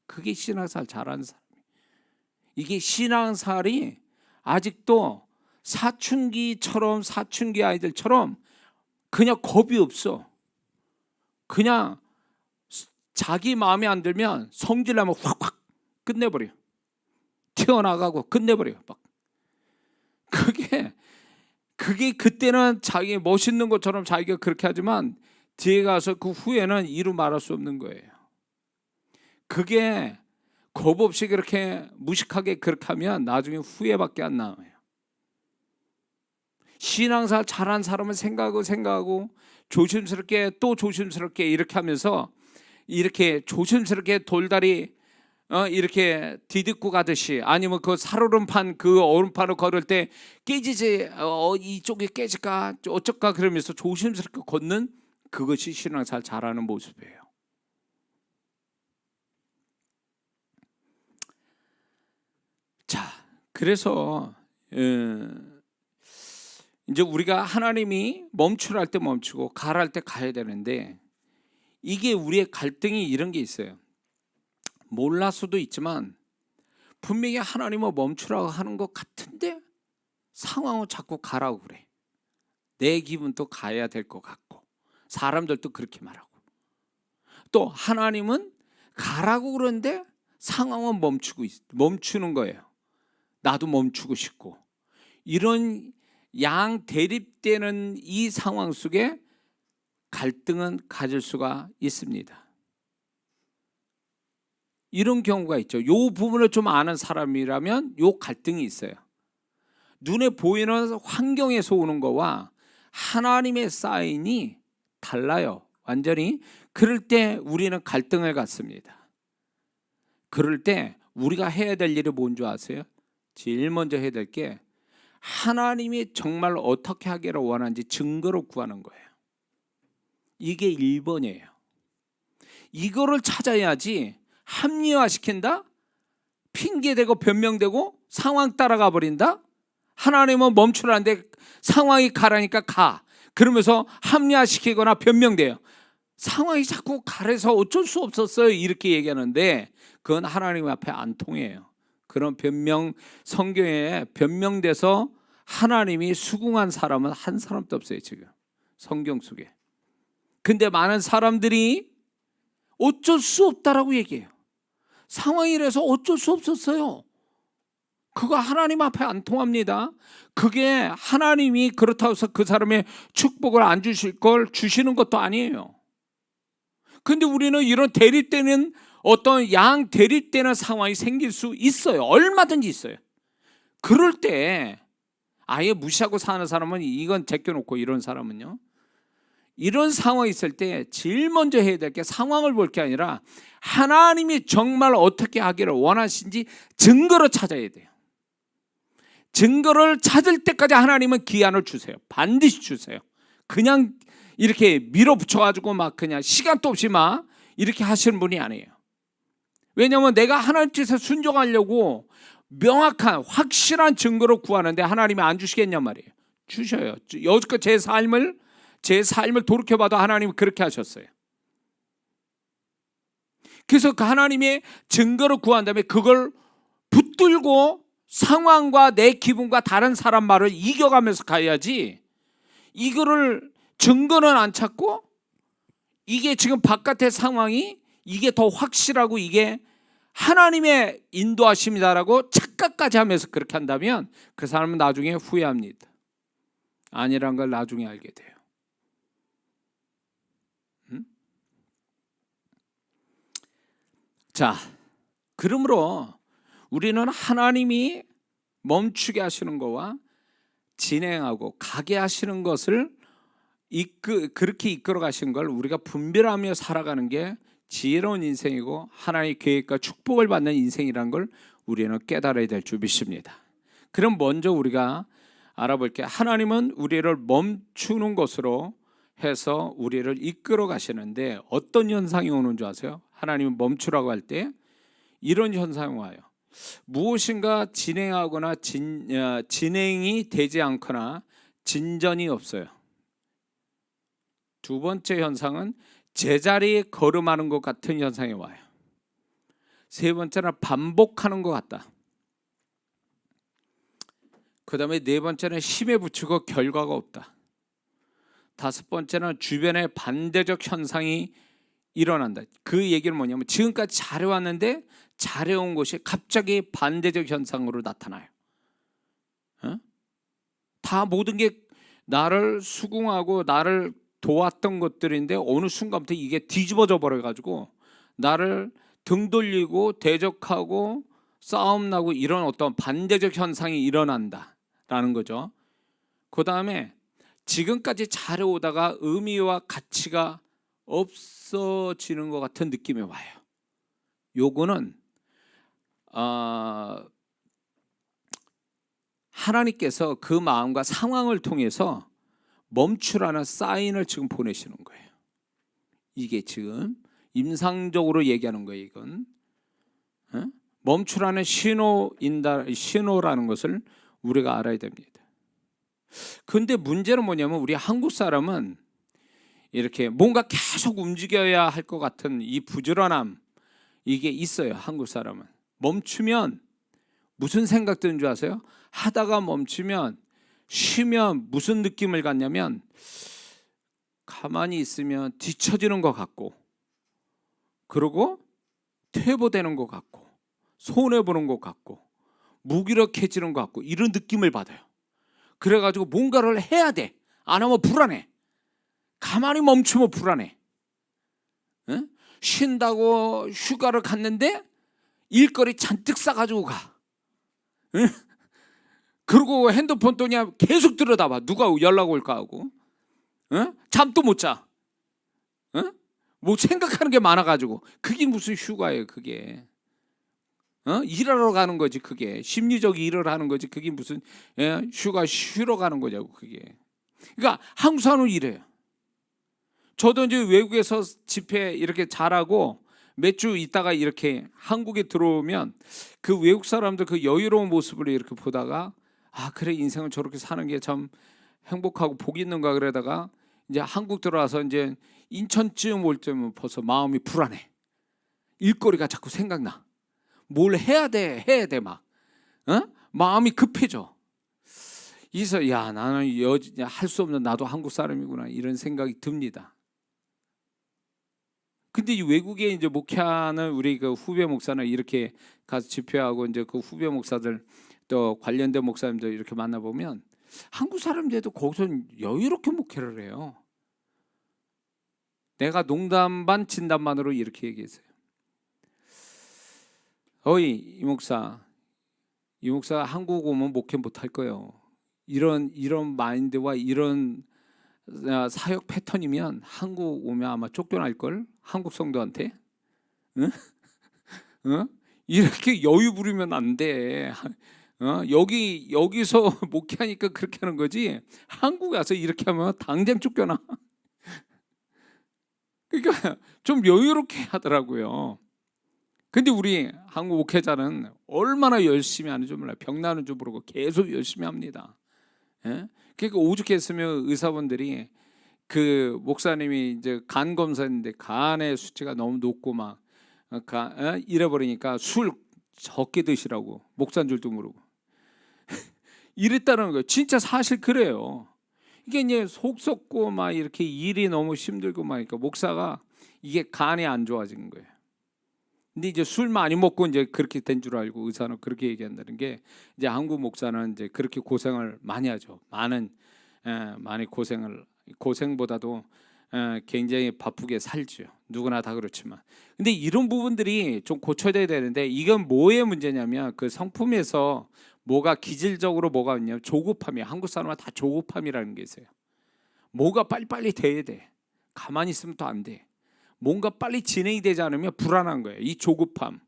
그게 신앙생활 잘하는 사람이에요. 이게 신앙생활이 아직도 사춘기 아이들처럼 그냥 겁이 없어. 그냥 자기 마음에 안 들면 성질나면 확 끝내버려. 튀어나가고 끝내버려. 막. 그게 그때는 자기 멋있는 것처럼 자기가 그렇게 하지만 뒤에 가서 그 후에는 이루 말할 수 없는 거예요. 그게 겁 없이 그렇게 무식하게 그렇게 하면 나중에 후회밖에 안 나와요. 신앙생활 잘한 사람은 생각하고 조심스럽게 또 조심스럽게 이렇게 하면서 이렇게 조심스럽게 돌다리 이렇게 디딛고 가듯이, 아니면 그 살얼음판 그 얼음판을 걸을 때 깨지지 이쪽이 깨질까 어쩔까 그러면서 조심스럽게 걷는 그것이 신앙생활 잘하는 모습이에요. 자, 그래서 이제 우리가 하나님이 멈추라 할 때 멈추고 가라 할 때 가야 되는데, 이게 우리의 갈등이 이런 게 있어요. 몰랄 수도 있지만 분명히 하나님은 멈추라고 하는 것 같은데 상황은 자꾸 가라고 그래. 내 기분도 가야 될 것 같고 사람들도 그렇게 말하고, 또 하나님은 가라고 그러는데 상황은 멈추는 거예요. 나도 멈추고 싶고. 이런 양 대립되는 이 상황 속에 갈등은 가질 수가 있습니다. 이런 경우가 있죠. 요 부분을 좀 아는 사람이라면 요 갈등이 있어요. 눈에 보이는 환경에서 오는 거와 하나님의 사인이 달라요. 완전히. 그럴 때 우리는 갈등을 갖습니다. 그럴 때 우리가 해야 될 일이 뭔지 아세요? 제일 먼저 해야 될 게 하나님이 정말 어떻게 하기를 원하는지 증거로 구하는 거예요. 이게 1번이에요. 이거를 찾아야지 합리화시킨다? 핑계대고 변명되고 상황 따라가 버린다? 하나님은 멈추라는데 상황이 가라니까 가. 그러면서 합리화시키거나 변명돼요. 상황이 자꾸 가래서 어쩔 수 없었어요. 이렇게 얘기하는데 그건 하나님 앞에 안 통해요. 그런 변명, 성경에 변명돼서 하나님이 수긍한 사람은 한 사람도 없어요. 지금 성경 속에. 근데 많은 사람들이 어쩔 수 없다라고 얘기해요. 상황이 이래서 어쩔 수 없었어요. 그거 하나님 앞에 안 통합니다. 그게 하나님이 그렇다고 해서 그 사람의 축복을 안 주실 걸 주시는 것도 아니에요. 근데 우리는 이런 대립되는 어떤 양 대립되는 상황이 생길 수 있어요. 얼마든지 있어요. 그럴 때 아예 무시하고 사는 사람은 이건 제껴놓고, 이런 사람은요, 이런 상황이 있을 때 제일 먼저 해야 될 게 상황을 볼 게 아니라 하나님이 정말 어떻게 하기를 원하신지 증거를 찾아야 돼요. 증거를 찾을 때까지 하나님은 기한을 주세요. 반드시 주세요. 그냥 이렇게 밀어붙여가지고 막 그냥 시간도 없이 막 이렇게 하시는 분이 아니에요. 왜냐하면 내가 하나님 뜻에 순종하려고 명확한 확실한 증거를 구하는데 하나님이 안 주시겠냔 말이에요. 주셔요. 여지껏 제 삶을 돌이켜봐도 하나님이 그렇게 하셨어요. 그래서 그 하나님의 증거를 구한 다음에 그걸 붙들고 상황과 내 기분과 다른 사람 말을 이겨가면서 가야지, 이거를 증거는 안 찾고 이게 지금 바깥의 상황이 이게 더 확실하고 이게 하나님의 인도하심이다라고 착각까지 하면서 그렇게 한다면 그 사람은 나중에 후회합니다. 아니란 걸 나중에 알게 돼요. 자, 그러므로 우리는 하나님이 멈추게 하시는 거와 진행하고 가게 하시는 것을 그렇게 이끌어 가신 걸 우리가 분별하며 살아가는 게 지혜로운 인생이고 하나님의 계획과 축복을 받는 인생이라는 걸 우리는 깨달아야 될 줄 믿습니다. 그럼 먼저 우리가 알아볼 게, 하나님은 우리를 멈추는 것으로 해서 우리를 이끌어 가시는데 어떤 현상이 오는 줄 아세요? 하나님은 멈추라고 할 때 이런 현상이 와요. 무엇인가 진행하거나 진행이 되지 않거나 진전이 없어요. 두 번째 현상은 제자리에 걸음하는 것 같은 현상이 와요. 세 번째는 반복하는 것 같다. 그 다음에 네 번째는 힘에 부치고 결과가 없다. 다섯 번째는 주변에 반대적 현상이 일어난다. 그 얘기는 뭐냐면 지금까지 잘해왔는데 잘해온 것이 갑자기 반대적 현상으로 나타나요. 다 모든 게 나를 수긍하고 나를 도왔던 것들인데 어느 순간부터 이게 뒤집어져 버려가지고 나를 등 돌리고 대적하고 싸움 나고 이런 어떤 반대적 현상이 일어난다라는 거죠. 그 다음에 지금까지 잘해오다가 의미와 가치가 없어지는 것 같은 느낌이 와요. 요거는 하나님께서 그 마음과 상황을 통해서 멈추라는 사인을 지금 보내시는 거예요. 이게 지금 임상적으로 얘기하는 거예요. 이건 멈추라는 신호라는 것을 우리가 알아야 됩니다. 근데 문제는 뭐냐면 우리 한국 사람은 이렇게 뭔가 계속 움직여야 할 것 같은 이 부지런함, 이게 있어요. 한국 사람은 멈추면 무슨 생각 드는 줄 아세요? 하다가 멈추면, 쉬면 무슨 느낌을 갖냐면 가만히 있으면 뒤처지는 것 같고, 그리고 퇴보되는 것 같고, 손해보는 것 같고, 무기력해지는 것 같고, 이런 느낌을 받아요. 그래가지고 뭔가를 해야 돼. 안 하면 불안해. 가만히 멈추면 불안해. 응? 쉰다고 휴가를 갔는데 일거리 잔뜩 싸가지고 가. 응? 그리고 핸드폰 또 그냥 계속 들여다봐. 누가 연락 올까 하고. 응? 잠도 못 자. 응? 뭐 생각하는 게 많아가지고. 그게 무슨 휴가예요, 그게. 일하러 가는 거지, 그게. 심리적 일을 하는 거지, 그게 무슨 휴가 쉬러 가는 거냐고, 그게. 그러니까 한국 사람은 이래요. 저도 이제 외국에서 집회 이렇게 잘하고 몇 주 있다가 이렇게 한국에 들어오면 그 외국 사람들 그 여유로운 모습을 이렇게 보다가 아, 그래, 인생은 저렇게 사는 게 참 행복하고 복이 있는가 그러다가 이제 한국 들어와서 이제 인천쯤 올 때면 벌써 마음이 불안해. 일거리가 자꾸 생각나. 뭘 해야 돼 막. 마음이 급해져. 그래서 야, 나는 할 수 없는 나도 한국 사람이구나 이런 생각이 듭니다. 근데 이 외국에 이제 목회하는 우리 그 후배 목사는 이렇게 가서 집회하고 이제 그 후배 목사들 또 관련된 목사님들 이렇게 만나보면 한국 사람들도 거기서 여유롭게 목회를 해요. 내가 농담 반 진담 반으로 이렇게 얘기했어요. 어이, 이 목사 한국 오면 목회 못할 거예요. 이런 마인드와 이런 사역 패턴이면 한국 오면 아마 쫓겨날걸? 한국 성도한테. 응? 이렇게 여유 부리면 안 돼. 여기서 목회하니까 그렇게 하는 거지. 한국에 와서 이렇게 하면 당장 쫓겨나. 그러니까 좀 여유롭게 하더라고요. 근데 우리 한국 목회자는 얼마나 열심히 하는지 몰라요. 병 나는 줄 모르고 계속 열심히 합니다. 그러니까 오죽했으면 의사분들이 그 목사님이 이제 간 검사인데 간의 수치가 너무 높고 막 이래버리니까 술 적게 드시라고 목사인 줄도 모르고 이랬다는 거예요. 진짜 사실 그래요. 이게 이제 속 썩고 막 이렇게 일이 너무 힘들고 막 그러니까 목사가 이게 간이 안 좋아진 거예요. 근데 이제 술 많이 먹고 이제 그렇게 된 줄 알고 의사는 그렇게 얘기한다는 게 이제 한국 목사는 이제 그렇게 고생을 많이 하죠. 많이 고생보다도 굉장히 바쁘게 살죠. 누구나 다 그렇지만. 근데 이런 부분들이 좀 고쳐져야 되는데 이건 뭐의 문제냐면 그 성품에서 뭐가 기질적으로 뭐가 있냐면 조급함이에요. 한국 사람은 다 조급함이라는 게 있어요. 뭐가 빨리빨리 돼야 돼. 가만히 있으면 또 안 돼. 뭔가 빨리 진행이 되지 않으면 불안한 거예요. 이 조급함.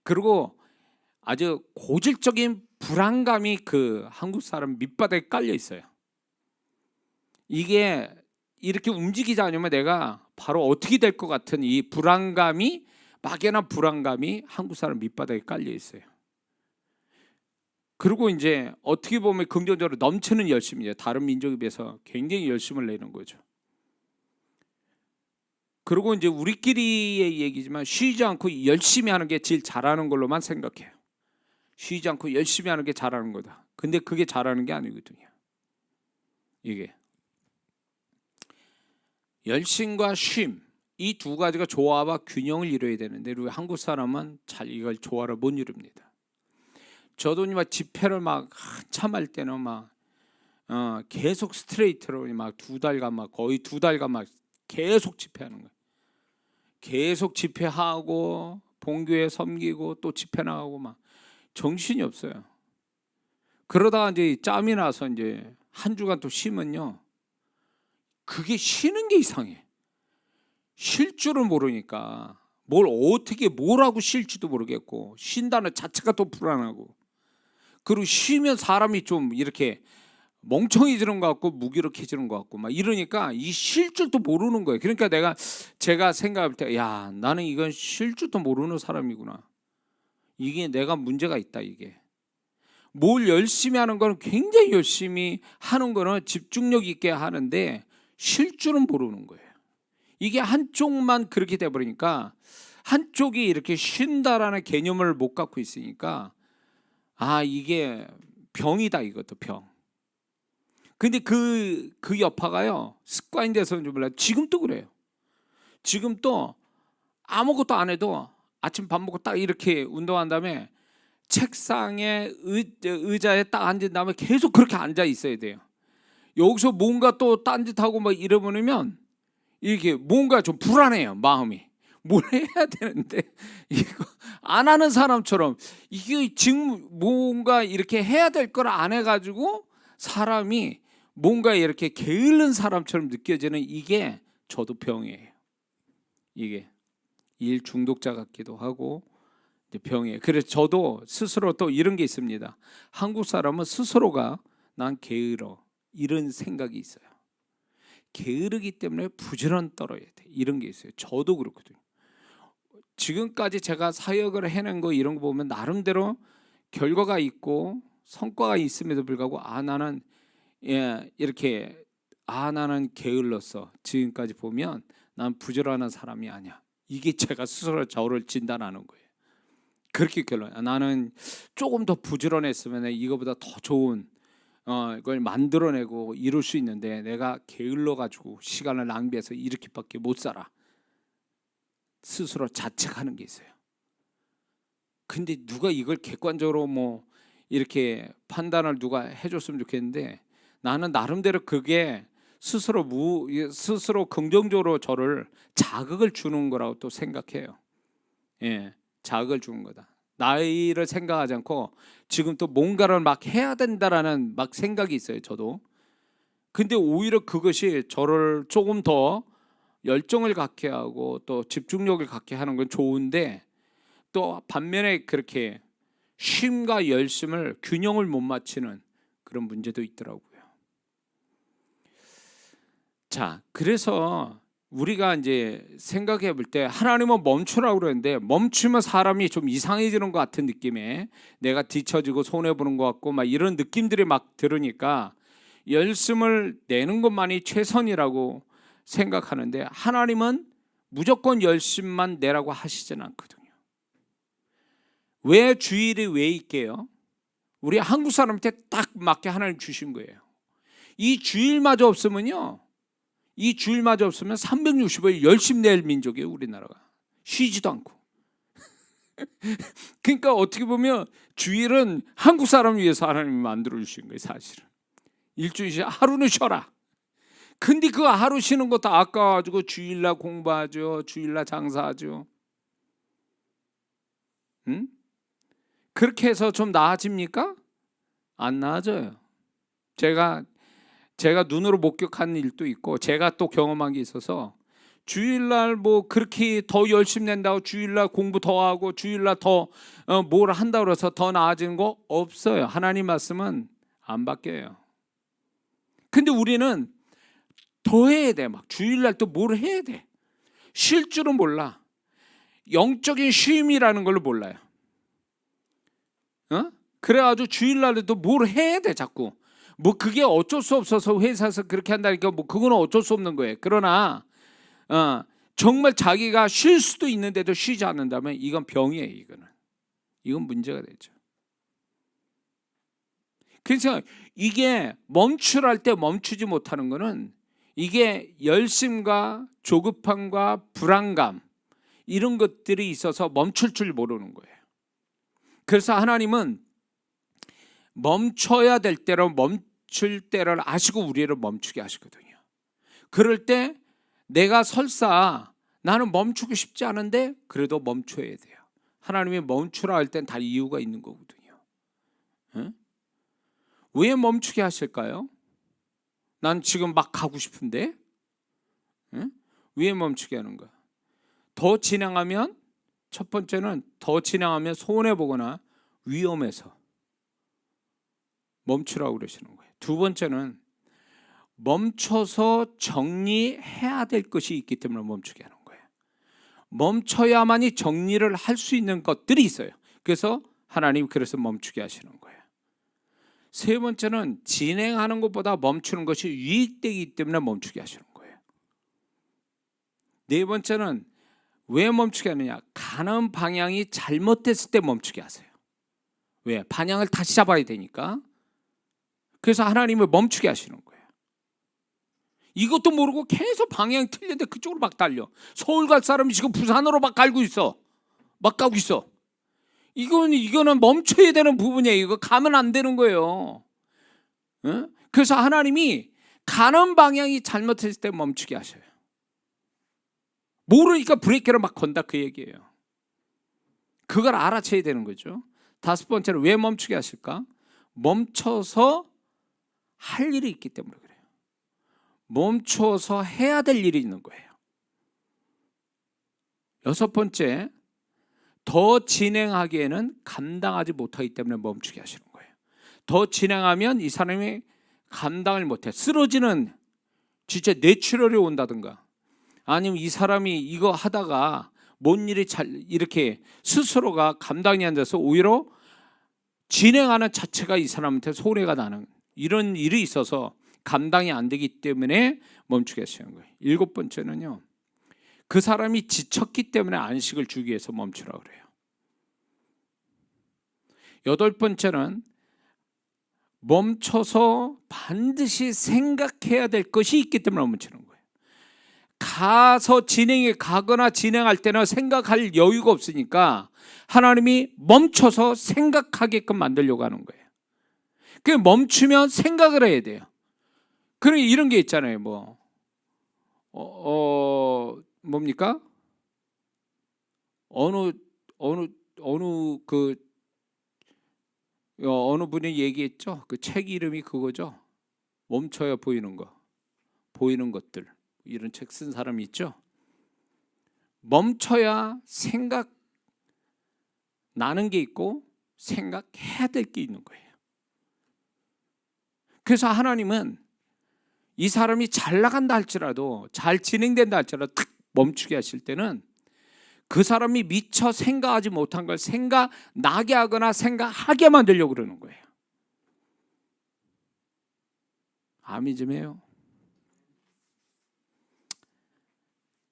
그리고 아주 고질적인 불안감이 그 한국 사람 밑바닥에 깔려 있어요. 이게 이렇게 움직이지 않으면 내가 바로 어떻게 될 것 같은 이 불안감이 막연한 불안감이 한국 사람 밑바닥에 깔려 있어요. 그리고 이제 어떻게 보면 긍정적으로 넘치는 열심이에요. 다른 민족에 비해서 굉장히 열심을 내는 거죠. 그리고 이제 우리끼리의 얘기지만 쉬지 않고 열심히 하는 게 제일 잘하는 걸로만 생각해요. 쉬지 않고 열심히 하는 게 잘하는 거다. 근데 그게 잘하는 게 아니거든요. 이게 열심과 쉼, 이 두 가지가 조화와 균형을 이루어야 되는데 우리 한국 사람은 잘 이걸 조화를 못 이룹니다. 저도 막 집회를 막 한참 할 때는 막 계속 스트레이트로 막 거의 두 달간 막 계속 집회하는 거예요. 계속 집회하고 본교회 섬기고 또 집회 나가고 막 정신이 없어요. 그러다가 이제 짬이 나서 이제 한 주간 또 쉬면요. 그게 쉬는 게 이상해. 쉴 줄은 모르니까 뭘 하고 쉴지도 모르겠고 쉰다는 자체가 또 불안하고 그리고 쉬면 사람이 좀 이렇게 멍청해지는 것 같고 무기력해지는 것 같고 막 이러니까 이 쉴 줄도 모르는 거예요. 그러니까 제가 생각할 때 야, 나는 이건 쉴 줄도 모르는 사람이구나. 이게 내가 문제가 있다. 이게 뭘 열심히 하는 거는 굉장히 열심히 하는 거는 집중력 있게 하는데 쉴 줄은 모르는 거예요. 이게 한쪽만 그렇게 돼 버리니까 한쪽이 이렇게 쉰다라는 개념을 못 갖고 있으니까 아, 이게 병이다. 이것도 병. 근데 그 여파가요 습관이 돼서는 몰라요. 지금도 그래요. 지금 또 아무것도 안 해도 아침 밥 먹고 딱 이렇게 운동한 다음에 책상에 의자에 딱 앉은 다음에 계속 그렇게 앉아 있어야 돼요. 여기서 뭔가 또 딴짓하고 막 이러버리면 이렇게 뭔가 좀 불안해요. 마음이 뭘 해야 되는데 이거 안 하는 사람처럼 이게 지금 뭔가 이렇게 해야 될 걸 안 해가지고 사람이 뭔가 이렇게 게으른 사람처럼 느껴지는 이게 저도 병이에요. 이게 일 중독자 같기도 하고 병이에요. 그래서 저도 스스로 또 이런 게 있습니다. 한국 사람은 스스로가 난 게으러 이런 생각이 있어요. 게으르기 때문에 부지런 떨어야 돼 이런 게 있어요. 저도 그렇거든요. 지금까지 제가 사역을 해낸 거 이런 거 보면 나름대로 결과가 있고 성과가 있음에도 불구하고 나는 이렇게 나는 게을렀어. 지금까지 보면 난 부지런한 사람이 아니야. 이게 제가 스스로 저를 진단하는 거예요. 그렇게 결론. 나는 조금 더 부지런했으면 이거보다 더 좋은 이걸 만들어내고 이룰 수 있는데 내가 게을러가지고 시간을 낭비해서 이렇게밖에 못 살아. 스스로 자책하는 게 있어요. 근데 누가 이걸 객관적으로 뭐 이렇게 판단을 누가 해줬으면 좋겠는데 나는 나름대로 그게 스스로 긍정적으로 저를 자극을 주는 거라고 또 생각해요. 자극을 주는 거다. 나이를 생각하지 않고 지금 또 뭔가를 막 해야 된다라는 막 생각이 있어요. 저도. 근데 오히려 그것이 저를 조금 더 열정을 갖게 하고 또 집중력을 갖게 하는 건 좋은데 또 반면에 그렇게 쉼과 열심을 균형을 못 맞추는 그런 문제도 있더라고요. 자, 그래서 우리가 이제 생각해 볼 때 하나님은 멈추라고 그러는데 멈추면 사람이 좀 이상해지는 것 같은 느낌에 내가 뒤처지고 손해보는 것 같고 막 이런 느낌들이 막 들으니까 열심을 내는 것만이 최선이라고 생각하는데 하나님은 무조건 열심만 내라고 하시진 않거든요. 왜 주일이 왜 있게요? 우리 한국 사람한테 딱 맞게 하나님 주신 거예요. 이 주일마저 없으면요, 이 주일마저 없으면 365일 열심 낼 민족이에요. 우리나라가 쉬지도 않고. 그러니까 어떻게 보면 주일은 한국 사람을 위해서 하나님이 만들어 주신 거예요. 사실은 일주일에 하루는 쉬어라. 근데 그 하루 쉬는 것도 아까워가지고 주일날 공부하죠, 주일날 장사하죠. 응? 그렇게 해서 좀 나아집니까? 안 나아져요. 제가 눈으로 목격한 일도 있고 제가 또 경험한 게 있어서 주일날 뭐 그렇게 더 열심히 낸다고 주일날 공부 더 하고 주일날 더 뭘 한다고 해서 더 나아지는 거 없어요. 하나님 말씀은 안 바뀌어요. 근데 우리는 더 해야 돼. 막 주일날 또 뭘 해야 돼. 쉴 줄은 몰라. 영적인 쉼이라는 걸 몰라요. 그래가지고 주일날에도 뭘 해야 돼. 자꾸 뭐 그게 어쩔 수 없어서 회사에서 그렇게 한다니까 뭐 그거는 어쩔 수 없는 거예요. 그러나 정말 자기가 쉴 수도 있는데도 쉬지 않는다면 이건 병이에요. 이건 문제가 되죠. 그래서 이게 멈추랄 때 멈추지 못하는 거는 이게 열심과 조급함과 불안감 이런 것들이 있어서 멈출 줄 모르는 거예요. 그래서 하나님은 멈춰야 될 때로 멈출 때를 아시고 우리를 멈추게 하시거든요. 그럴 때 내가 설사 나는 멈추고 싶지 않은데 그래도 멈춰야 돼요. 하나님이 멈추라 할 땐 다 이유가 있는 거거든요. 왜 멈추게 하실까요? 난 지금 막 가고 싶은데 왜 멈추게 하는 거야? 더 진행하면 첫 번째는 더 진행하면 손해보거나 위험해서 멈추라고 그러시는 거예요. 두 번째는 멈춰서 정리해야 될 것이 있기 때문에 멈추게 하는 거예요. 멈춰야만이 정리를 할 수 있는 것들이 있어요. 그래서 하나님 그래서 멈추게 하시는 거예요. 세 번째는 진행하는 것보다 멈추는 것이 유익되기 때문에 멈추게 하시는 거예요. 네 번째는 왜 멈추게 하느냐? 가는 방향이 잘못됐을 때 멈추게 하세요. 왜? 방향을 다시 잡아야 되니까. 그래서 하나님을 멈추게 하시는 거예요. 이것도 모르고 계속 방향이 틀린데 그쪽으로 막 달려. 서울 갈 사람이 지금 부산으로 막 가고 있어. 이거는 멈춰야 되는 부분이에요. 이거 가면 안 되는 거예요. 그래서 하나님이 가는 방향이 잘못했을 때 멈추게 하셔요. 모르니까 브레이크를 막 건다 그 얘기예요. 그걸 알아채야 되는 거죠. 다섯 번째는 왜 멈추게 하실까? 멈춰서 할 일이 있기 때문에 그래요. 멈춰서 해야 될 일이 있는 거예요. 여섯 번째, 더 진행하기에는 감당하지 못하기 때문에 멈추게 하시는 거예요. 더 진행하면 이 사람이 감당을 못해. 쓰러지는 진짜 뇌출혈이 온다든가, 아니면 이 사람이 이거 하다가 뭔 일이 잘 이렇게 스스로가 감당이 안 돼서 오히려 진행하는 자체가 이 사람한테 손해가 나는 이런 일이 있어서 감당이 안 되기 때문에 멈추게 하시는 거예요. 일곱 번째는요, 그 사람이 지쳤기 때문에 안식을 주기 위해서 멈추라고 그래요. 여덟 번째는 멈춰서 반드시 생각해야 될 것이 있기 때문에 멈추는 거예요. 가서 진행에 가거나 진행할 때는 생각할 여유가 없으니까 하나님이 멈춰서 생각하게끔 만들려고 하는 거예요. 그 멈추면 생각을 해야 돼요. 그러니 이런 게 있잖아요. 뭡니까? 어느 분이 얘기했죠. 그 책 이름이 그거죠. 멈춰야 보이는 거, 보이는 것들. 이런 책 쓴 사람이 있죠. 멈춰야 생각 나는 게 있고 생각해야 될 게 있는 거예요. 그래서 하나님은 이 사람이 잘 나간다 할지라도, 잘 진행된다 할지라도 탁 멈추게 하실 때는 그 사람이 미처 생각하지 못한 걸 생각나게 하거나 생각하게 만들려고 그러는 거예요. 아멘 좀 해요.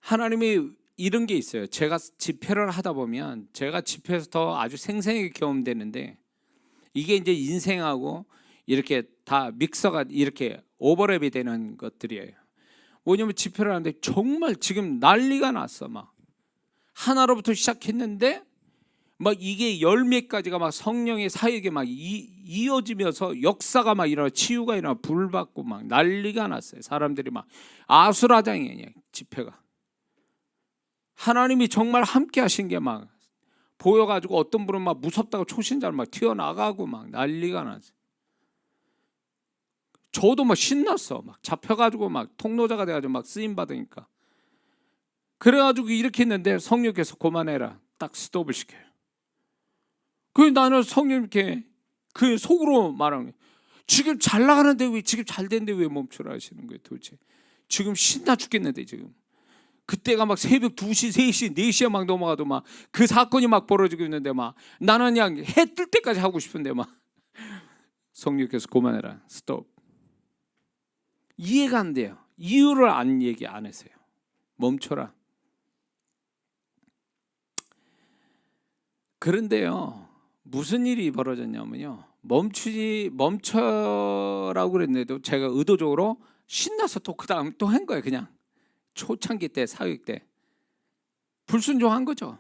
하나님이 이런 게 있어요. 제가 집회를 하다 보면 제가 집회에서 더 아주 생생하게 경험되는데, 이게 이제 인생하고 이렇게 다 믹서가 이렇게 오버랩이 되는 것들이에요. 뭐냐면 집회를 하는데 정말 지금 난리가 났어. 막 하나로부터 시작했는데 막 이게 열 몇 가지가 막 성령의 사역에 막 이어지면서 역사가 막 일어나, 치유가 일어나, 불 받고 막 난리가 났어요. 사람들이 막 아수라장이에요. 집회가 하나님이 정말 함께 하신 게 막 보여가지고 어떤 분은 막 무섭다고 초신자를 막 튀어나가고 막 난리가 났어요. 저도 막 신났어. 막 잡혀가지고 막 통로자가 돼가지고 막 쓰임 받으니까. 그래가지고 이렇게 했는데 성령께서 그만해라, 딱 스톱을 시켜요. 그 나는 성령님께 그 속으로 말하는 거예요. 지금 잘 나가는데 왜, 지금 잘 되는데 왜 멈추라 하시는 거예요 도대체. 지금 신나 죽겠는데 지금. 그때가 막 새벽 2시, 3시, 4시에 막 넘어가도 막 그 사건이 막 벌어지고 있는데 막 나는 그냥 해 뜰 때까지 하고 싶은데 막 성령께서 그만해라, 스톱. 이해가 안 돼요. 이유를 얘기 안 했어요. 멈춰라. 그런데요, 무슨 일이 벌어졌냐면요, 멈춰라고 그랬는데도 제가 의도적으로 신나서 또 그 다음 또 한 거예요. 그냥 초창기 때, 사역 때 불순종한 거죠.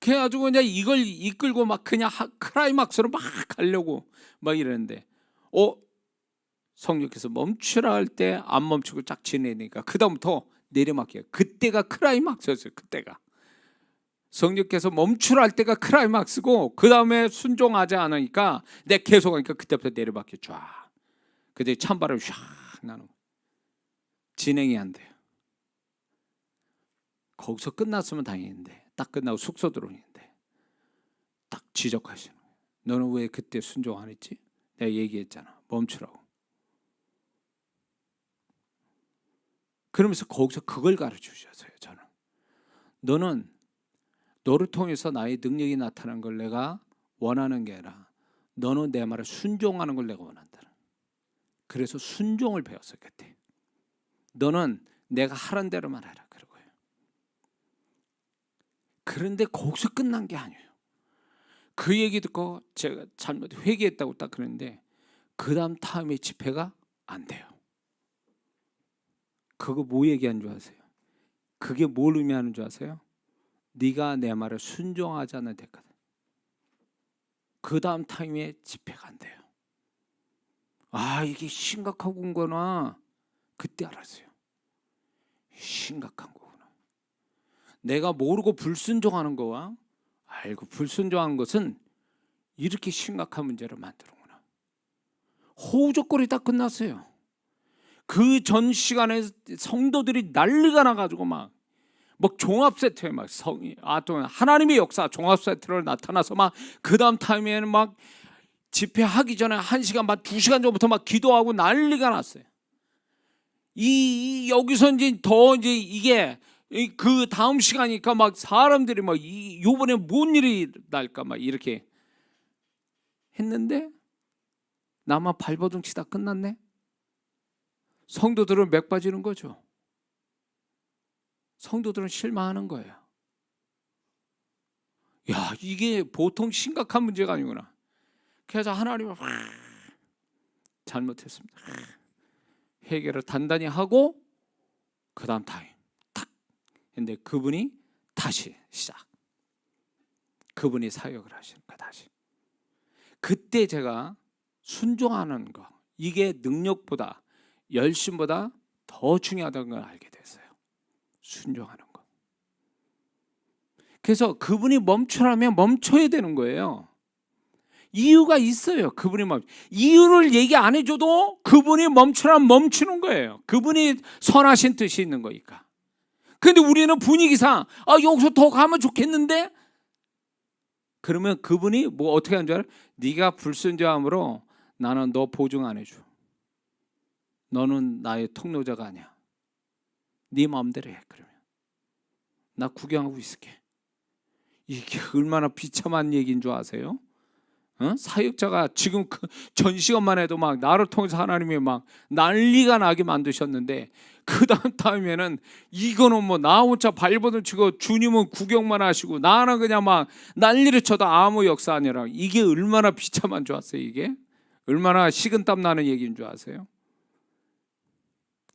그래가지고 그냥 이걸 이끌고 막 그냥 클라이막스로 막 가려고 막 이러는데, 성령께서 멈추라 할 때 안 멈추고 쫙 지내니까 그 다음부터 내려막혀요. 그때가 클라이막스였어요. 그때가 성령께서 멈추라 할 때가 클라이막스고, 그 다음에 순종하지 않으니까 내가 계속 하니까 그때부터 내려막혀 쫙. 그때 찬바람이 샥 나는, 진행이 안 돼요. 거기서 끝났으면 다행인데, 딱 끝나고 숙소 들어오는데 딱 지적하시는 거예요. 너는 왜 그때 순종 안 했지? 내가 얘기했잖아, 멈추라고. 그러면서 거기서 그걸 가르쳐 주셨어요. 저는 너는 너를 통해서 나의 능력이 나타나는 걸 내가 원하는 게 아니라 너는 내 말에 순종하는 걸 내가 원한다. 그래서 순종을 배웠어요. 그때 너는 내가 하란 대로만 해라 그러고요. 그런데 거기서 끝난 게 아니에요. 그 얘기 듣고 제가 잘못 회개했다고 딱 그랬는데 그 다음 다음에 집회가 안 돼요. 그거 뭐 얘기하는 줄 아세요? 그게 뭘 의미하는 줄 아세요? 네가 내 말을 순종하지 않는 데까지. 그 다음 타임에 집회가 안 돼요. 아, 이게 심각한 거구나. 그때 알았어요. 심각한 거구나. 내가 모르고 불순종하는 거와 알고 불순종한 것은 이렇게 심각한 문제를 만드는구나. 호우적거리 다 끝났어요. 그 전 시간에 성도들이 난리가 나가지고 막 종합 세트에 또 하나님의 역사 종합 세트로 나타나서 막 그 다음 타임에는 막 집회하기 전에 1시간 반 2시간 전부터 막 기도하고 난리가 났어요. 여기서 이제 이게 그 다음 시간이니까 막 사람들이 막 요번에 뭔 일이 날까 막 이렇게 했는데 나만 발버둥 치다 끝났네. 성도들은 맥 빠지는 거죠. 성도들은 실망하는 거예요. 야, 이게 보통 심각한 문제가 아니구나. 그래서 하나님은 잘못했습니다. 해결을 단단히 하고 그 다음 타임 탁 근데 그분이 다시 시작. 그분이 사역을 하시는 거야. 다시. 그때 제가 순종하는 거, 이게 능력보다 열심보다 더 중요하다는 걸 알게 됐어요. 순종하는 거. 그래서 그분이 멈추라면 멈춰야 되는 거예요. 이유가 있어요. 그분이 이유를 얘기 안 해줘도 그분이 멈추라면 멈추는 거예요. 그분이 선하신 뜻이 있는 거니까. 그런데 우리는 분위기상 여기서 더 가면 좋겠는데, 그러면 그분이 어떻게 하는 줄 알아? 네가 불순종함으로 나는 너 보증 안 해줘. 너는 나의 통로자가 아니야. 네 마음대로 해. 그러면 나 구경하고 있을게. 이게 얼마나 비참한 얘기인 줄 아세요? 사역자가 지금 전 시간만 해도 막 나를 통해서 하나님이 막 난리가 나게 만드셨는데, 그 다음 타임에는 이거는 나 혼자 발버둥 치고 주님은 구경만 하시고 나는 그냥 막 난리를 쳐도 아무 역사 아니라, 이게 얼마나 비참한 줄 아세요? 이게 얼마나 식은땀 나는 얘기인 줄 아세요?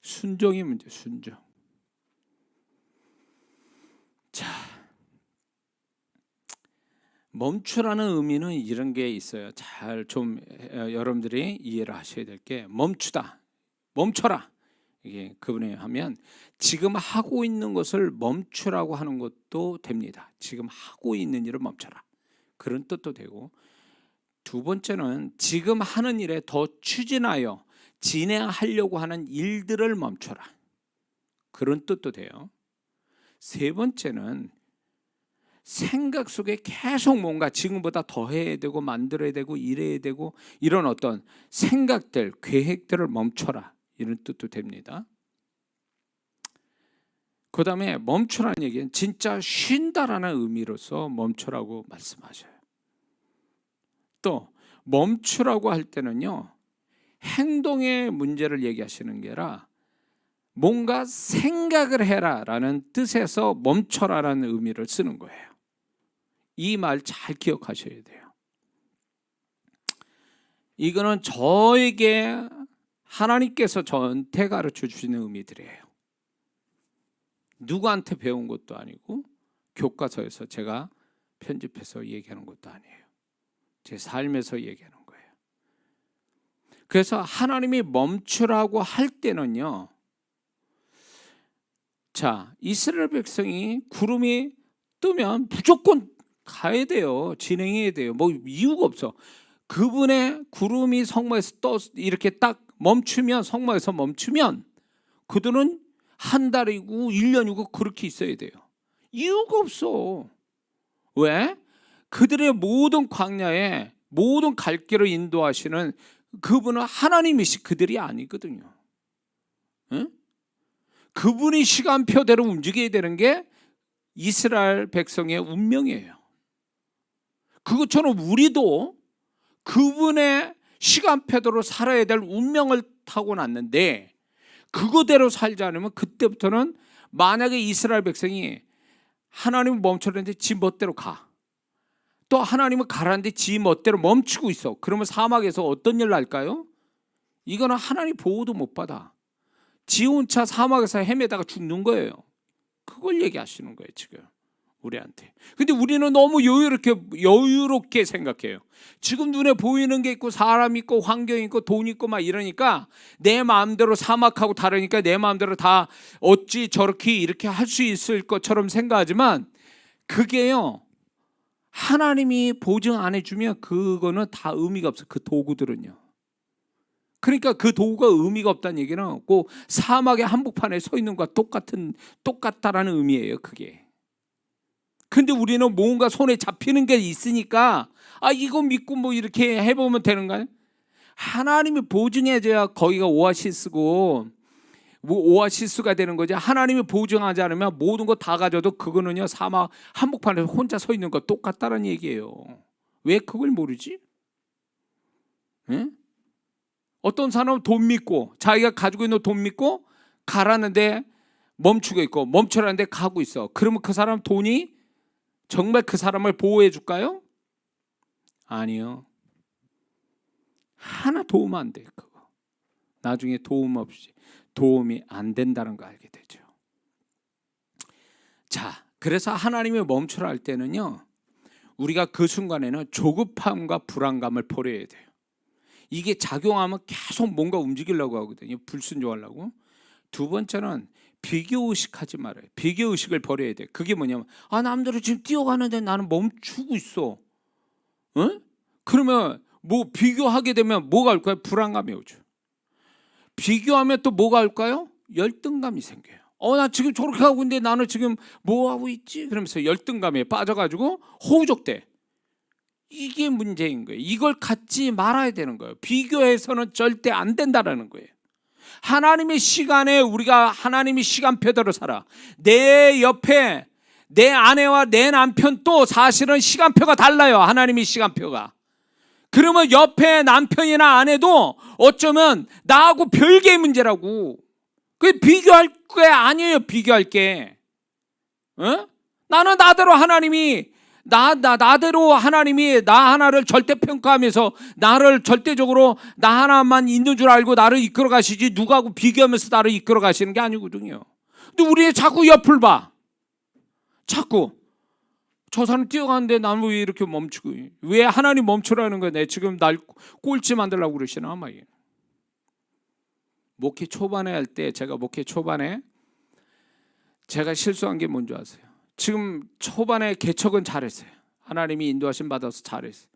순종이 문제. 순종. 자, 멈추라는 의미는 이런 게 있어요. 잘 좀 여러분들이 이해를 하셔야 될 게, 멈추다, 멈춰라, 이게 그분이 하면 지금 하고 있는 것을 멈추라고 하는 것도 됩니다. 지금 하고 있는 일을 멈춰라, 그런 뜻도 되고, 두 번째는 지금 하는 일에 더 추진하여 진행하려고 하는 일들을 멈춰라, 그런 뜻도 돼요. 세 번째는 생각 속에 계속 뭔가 지금보다 더 해야 되고 만들어야 되고 이래야 되고 이런 어떤 생각들, 계획들을 멈춰라, 이런 뜻도 됩니다. 그 다음에 멈추라는 얘기는 진짜 쉰다라는 의미로서 멈추라고 말씀하셔요. 또 멈추라고 할 때는요, 행동의 문제를 얘기하시는 게 아니라 뭔가 생각을 해라라는 뜻에서 멈춰라라는 의미를 쓰는 거예요. 이 말 잘 기억하셔야 돼요. 이거는 저에게 하나님께서 저한테 가르쳐 주시는 의미들이에요. 누구한테 배운 것도 아니고 교과서에서 제가 편집해서 얘기하는 것도 아니에요. 제 삶에서 얘기하는 거예요. 그래서 하나님이 멈추라고 할 때는요, 자, 이스라엘 백성이 구름이 뜨면 무조건 가야 돼요. 진행해야 돼요. 이유가 없어. 그분의 구름이 성막에서 이렇게 딱 멈추면, 성막에서 멈추면 그들은 한 달이고 1년이고 그렇게 있어야 돼요. 이유가 없어. 왜? 그들의 모든 광야에 모든 갈 길을 인도하시는 그분은 하나님이시, 그들이 아니거든요. 응? 그분이 시간표대로 움직여야 되는 게 이스라엘 백성의 운명이에요. 그것처럼 우리도 그분의 시간표대로 살아야 될 운명을 타고났는데, 그거대로 살지 않으면 그때부터는, 만약에 이스라엘 백성이 하나님을 멈추려는데 지 멋대로 가, 또 하나님은 가라는데 지 멋대로 멈추고 있어, 그러면 사막에서 어떤 일 날까요? 이거는 하나님 보호도 못 받아. 지 혼자 사막에서 헤매다가 죽는 거예요. 그걸 얘기하시는 거예요 지금. 우리한테. 근데 우리는 너무 여유롭게 생각해요. 지금 눈에 보이는 게 있고 사람 있고 환경 있고 돈 있고 막 이러니까 내 마음대로 사막하고 다르니까 내 마음대로 다 어찌 저렇게 이렇게 할 수 있을 것처럼 생각하지만 그게요, 하나님이 보증 안 해주면 그거는 다 의미가 없어요. 그 도구들은요. 그러니까 그 도구가 의미가 없다는 얘기는 꼭 사막의 한복판에 서 있는 것과 똑같다라는 의미예요. 그게. 근데 우리는 뭔가 손에 잡히는 게 있으니까 이거 믿고 뭐 이렇게 해보면 되는가요? 하나님이 보증해줘야 거기가 오아시스고 뭐 오아시스가 되는 거지. 하나님이 보증하지 않으면 모든 거 다 가져도 그거는요, 사막 한복판에 혼자 서 있는 거 똑같다는 얘기예요. 왜 그걸 모르지? 응? 어떤 사람은 돈 믿고 자기가 가지고 있는 돈 믿고 가라는데 멈추고 있고 멈추라는데 가고 있어. 그러면 그 사람 돈이 정말 그 사람을 보호해 줄까요? 아니요. 하나 도움 안 돼. 그거 나중에 도움이 안 된다는 거 알게 되죠. 자, 그래서 하나님이 멈추라 할 때는요, 우리가 그 순간에는 조급함과 불안감을 버려야 돼요. 이게 작용하면 계속 뭔가 움직이려고 하거든요. 불순종하려고. 두 번째는 비교의식하지 말아요. 비교의식을 버려야 돼. 그게 뭐냐면 남들은 지금 뛰어가는데 나는 멈추고 있어. 그러면 뭐 비교하게 되면 뭐가 올까요? 불안감이 오죠. 비교하면 또 뭐가 올까요? 열등감이 생겨요. 나 지금 저렇게 하고 있는데 나는 지금 뭐 하고 있지? 그러면서 열등감에 빠져가지고 호우적대. 이게 문제인 거예요. 이걸 갖지 말아야 되는 거예요. 비교해서는 절대 안 된다라는 거예요. 하나님의 시간에 우리가 하나님의 시간표대로 살아. 내 옆에 내 아내와 내 남편도 사실은 시간표가 달라요. 하나님의 시간표가. 그러면 옆에 남편이나 아내도 어쩌면 나하고 별개의 문제라고. 그게 비교할 게 아니에요. 비교할 게. 나는 나대로 하나님이 나대로 하나님이 나 하나를 절대평가하면서 나를 절대적으로 나 하나만 있는 줄 알고 나를 이끌어 가시지 누구하고 비교하면서 나를 이끌어 가시는 게 아니거든요. 근데 우리 자꾸 옆을 봐. 자꾸 저 사람 뛰어가는데 나는 왜 이렇게 멈추고, 왜 하나님 멈추라는 거야? 내 지금 날 꼴찌 만들려고 그러시나? 막. 목회 초반에 할 때 제가 실수한 게 뭔지 아세요? 지금 초반에 개척은 잘했어요. 하나님이 인도하심 받아서 잘했어요.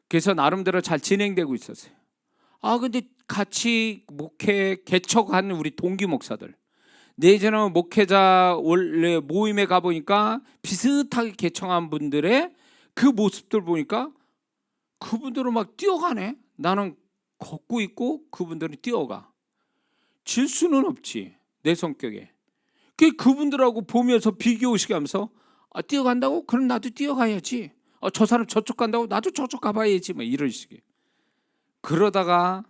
그래서 나름대로 잘 진행되고 있었어요. 근데 같이 목회 개척한 우리 동기 목사들, 내지는 목회자 원래 모임에 가보니까 비슷하게 개척한 분들의 그 모습들 보니까 그분들은 막 뛰어가네. 나는 걷고 있고 그분들은 뛰어가. 질 수는 없지, 내 성격에. 그분들하고 보면서 비교의식 하면서 뛰어간다고? 그럼 나도 뛰어가야지. 저 사람 저쪽 간다고? 나도 저쪽 가봐야지. 뭐 이런 식의. 그러다가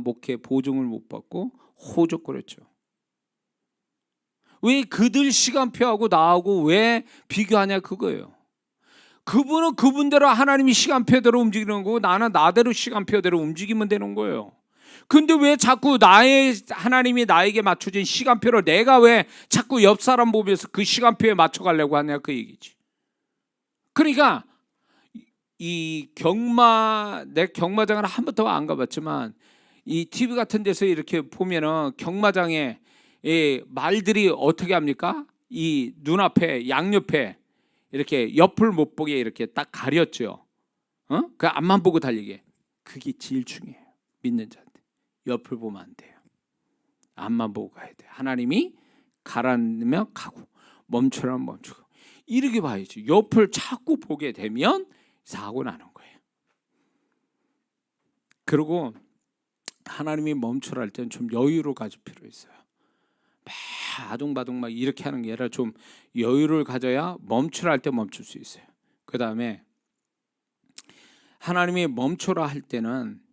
목회 보증을 못 받고 호적거렸죠. 왜 그들 시간표하고 나하고 왜 비교하냐 그거예요. 그분은 그분대로 하나님이 시간표대로 움직이는 거고 나는 나대로 시간표대로 움직이면 되는 거예요. 근데 왜 자꾸 하나님이 나에게 맞춰진 시간표를 내가 왜 자꾸 옆 사람 보면서 그 시간표에 맞춰가려고 하냐 그 얘기지. 그러니까 내 경마장을 한 번도 안 가봤지만 이 TV 같은 데서 이렇게 보면은 경마장에 말들이 어떻게 합니까? 이 눈앞에 양옆에 이렇게 옆을 못 보게 이렇게 딱 가렸죠. 그 앞만 보고 달리게. 그게 제일 중요해요. 믿는 자한테. 옆을 보면 안 돼요. 앞만 보고 가야 돼요. 하나님이 가라면 가고 멈추라면 멈추고 이렇게 봐야지. 옆을 자꾸 보게 되면 사고 나는 거예요. 그리고 하나님이 멈추라 할 때는 좀 여유를 가질 필요 있어요. 막 아둥바둥 막 이렇게 하는 게 아니라 좀 여유를 가져야 멈추라 할 때 멈출 수 있어요. 그 다음에 하나님이 멈추라 할 때는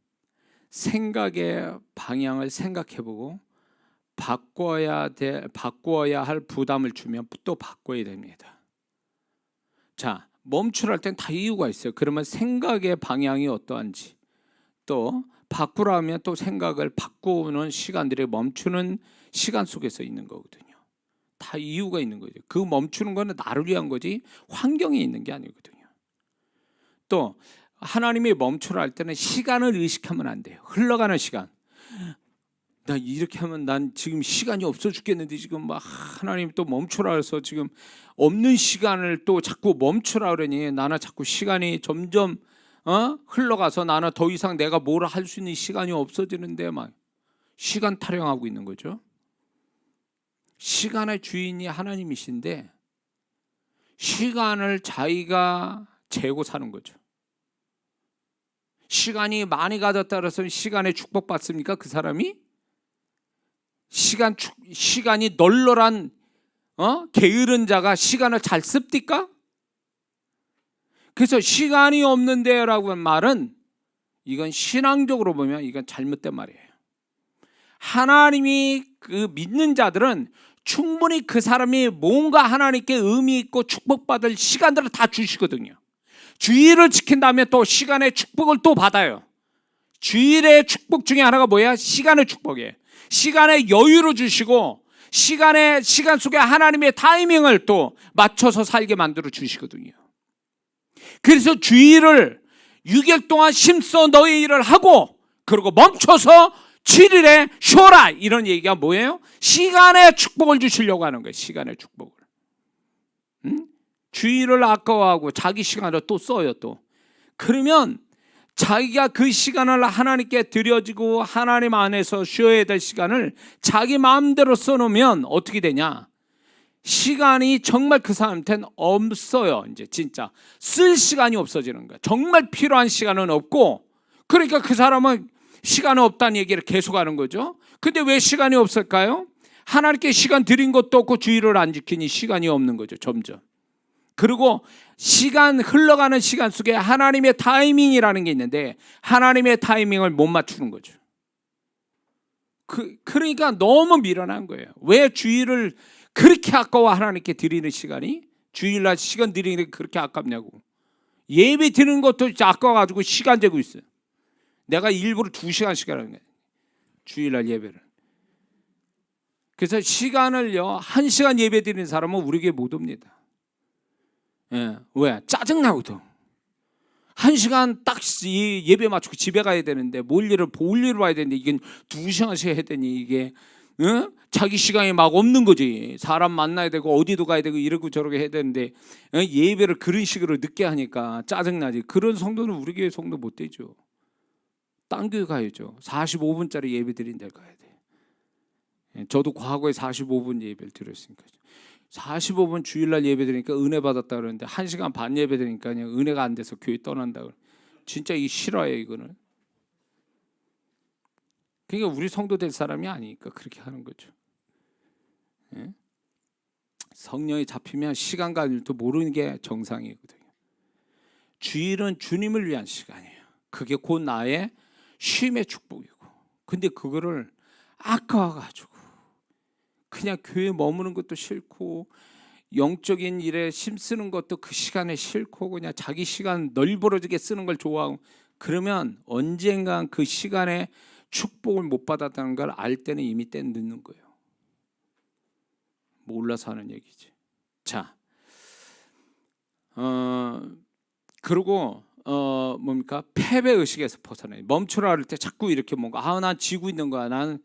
생각의 방향을 생각해보고 바꿔야 할 부담을 주면 또 바꿔야 됩니다. 자, 멈추라 할 땐 다 이유가 있어요. 그러면 생각의 방향이 어떠한지, 또 바꾸라 하면 또 생각을 바꾸는 시간들이 멈추는 시간 속에서 있는 거거든요. 다 이유가 있는 거죠. 그 멈추는 거는 나를 위한 거지 환경에 있는 게 아니거든요. 또 하나님이 멈추라 할 때는 시간을 의식하면 안 돼요. 흘러가는 시간. 나 이렇게 하면 난 지금 시간이 없어 죽겠는데 지금 막 하나님 또 멈추라 해서 지금 없는 시간을 또 자꾸 멈추라 그러니 나는 자꾸 시간이 점점 흘러가서 나는 더 이상 내가 뭘 할 수 있는 시간이 없어지는데 막 시간 타령하고 있는 거죠. 시간의 주인이 하나님이신데 시간을 자기가 재고 사는 거죠. 시간이 많이 가졌다 그래서 시간에 축복받습니까? 그 사람이? 시간이 널널한 게으른 자가 시간을 잘 씁니까? 그래서 시간이 없는데라고 하는 말은 이건 신앙적으로 보면 이건 잘못된 말이에요. 하나님이 그 믿는 자들은 충분히 그 사람이 뭔가 하나님께 의미 있고 축복받을 시간들을 다 주시거든요. 주일을 지킨 다음에 또 시간의 축복을 또 받아요. 주일의 축복 중에 하나가 뭐야? 시간의 축복이에요. 시간의 여유를 주시고 시간 속에 하나님의 타이밍을 또 맞춰서 살게 만들어 주시거든요. 그래서 주일을 6일 동안 심써 너의 일을 하고 그리고 멈춰서 7일에 쉬어라 이런 얘기가 뭐예요? 시간의 축복을 주시려고 하는 거예요. 시간의 축복을. 주일을 아까워하고 자기 시간을 또 써요. 또 그러면 자기가 그 시간을 하나님께 드려지고 하나님 안에서 쉬어야 될 시간을 자기 마음대로 써놓으면 어떻게 되냐? 시간이 정말 그 사람한테는 없어요. 이제 진짜 쓸 시간이 없어지는 거야. 정말 필요한 시간은 없고 그러니까 그 사람은 시간이 없다는 얘기를 계속하는 거죠. 근데 왜 시간이 없을까요? 하나님께 시간 드린 것도 없고 주의를 안 지키니 시간이 없는 거죠. 점점. 그리고 흘러가는 시간 속에 하나님의 타이밍이라는 게 있는데 하나님의 타이밍을 못 맞추는 거죠. 그러니까 너무 미련한 거예요. 왜 주일을 그렇게 아까워 하나님께 드리는 시간이? 주일날 시간 드리는 게 그렇게 아깝냐고. 예배 드리는 것도 아까워가지고 시간 재고 있어요. 내가 일부러 2시간씩 하는 거예요. 주일날 예배를. 그래서 시간을요 1시간 예배 드리는 사람은 우리 교회 못 옵니다. 예, 왜? 짜증나거든. 1시간 딱 예배 마치고 집에 가야 되는데 볼 일을 봐야 되는데 이게 2시간씩 해야 되니 이게 자기 시간이 막 없는 거지. 사람 만나야 되고 어디도 가야 되고 이러고 저러고 해야 되는데 예배를 그런 식으로 늦게 하니까 짜증나지. 그런 성도는 우리 교회 성도 못 되죠. 딴 교회 가야죠. 45분짜리 예배 드린 데 가야 돼. 저도 과거에 45분 예배를 드렸으니까 45분 주일날 예배 드리니까 은혜 받았다 그러는데 1시간 반 예배 드리니까 그냥 은혜가 안 돼서 교회 떠난다. 진짜 이 싫어요 이거는. 그러니까 우리 성도 될 사람이 아니니까 그렇게 하는 거죠. 예? 성령이 잡히면 시간 가는 줄도 모르는 게 정상이거든요. 주일은 주님을 위한 시간이에요. 그게 곧 나의 쉼의 축복이고. 근데 그거를 아까워가지고 그냥 교회에 머무는 것도 싫고 영적인 일에 힘쓰는 것도 그 시간에 싫고 그냥 자기 시간 널브러지게 쓰는 걸 좋아하고 그러면 언젠간 그 시간에 축복을 못 받았다는 걸 알 때는 이미 때 늦는 거예요. 몰라서 하는 얘기지. 자, 그리고 뭡니까? 패배 의식에서 벗어나요. 멈추라 할 때 자꾸 이렇게 뭔가 난 지고 있는 거야. 나는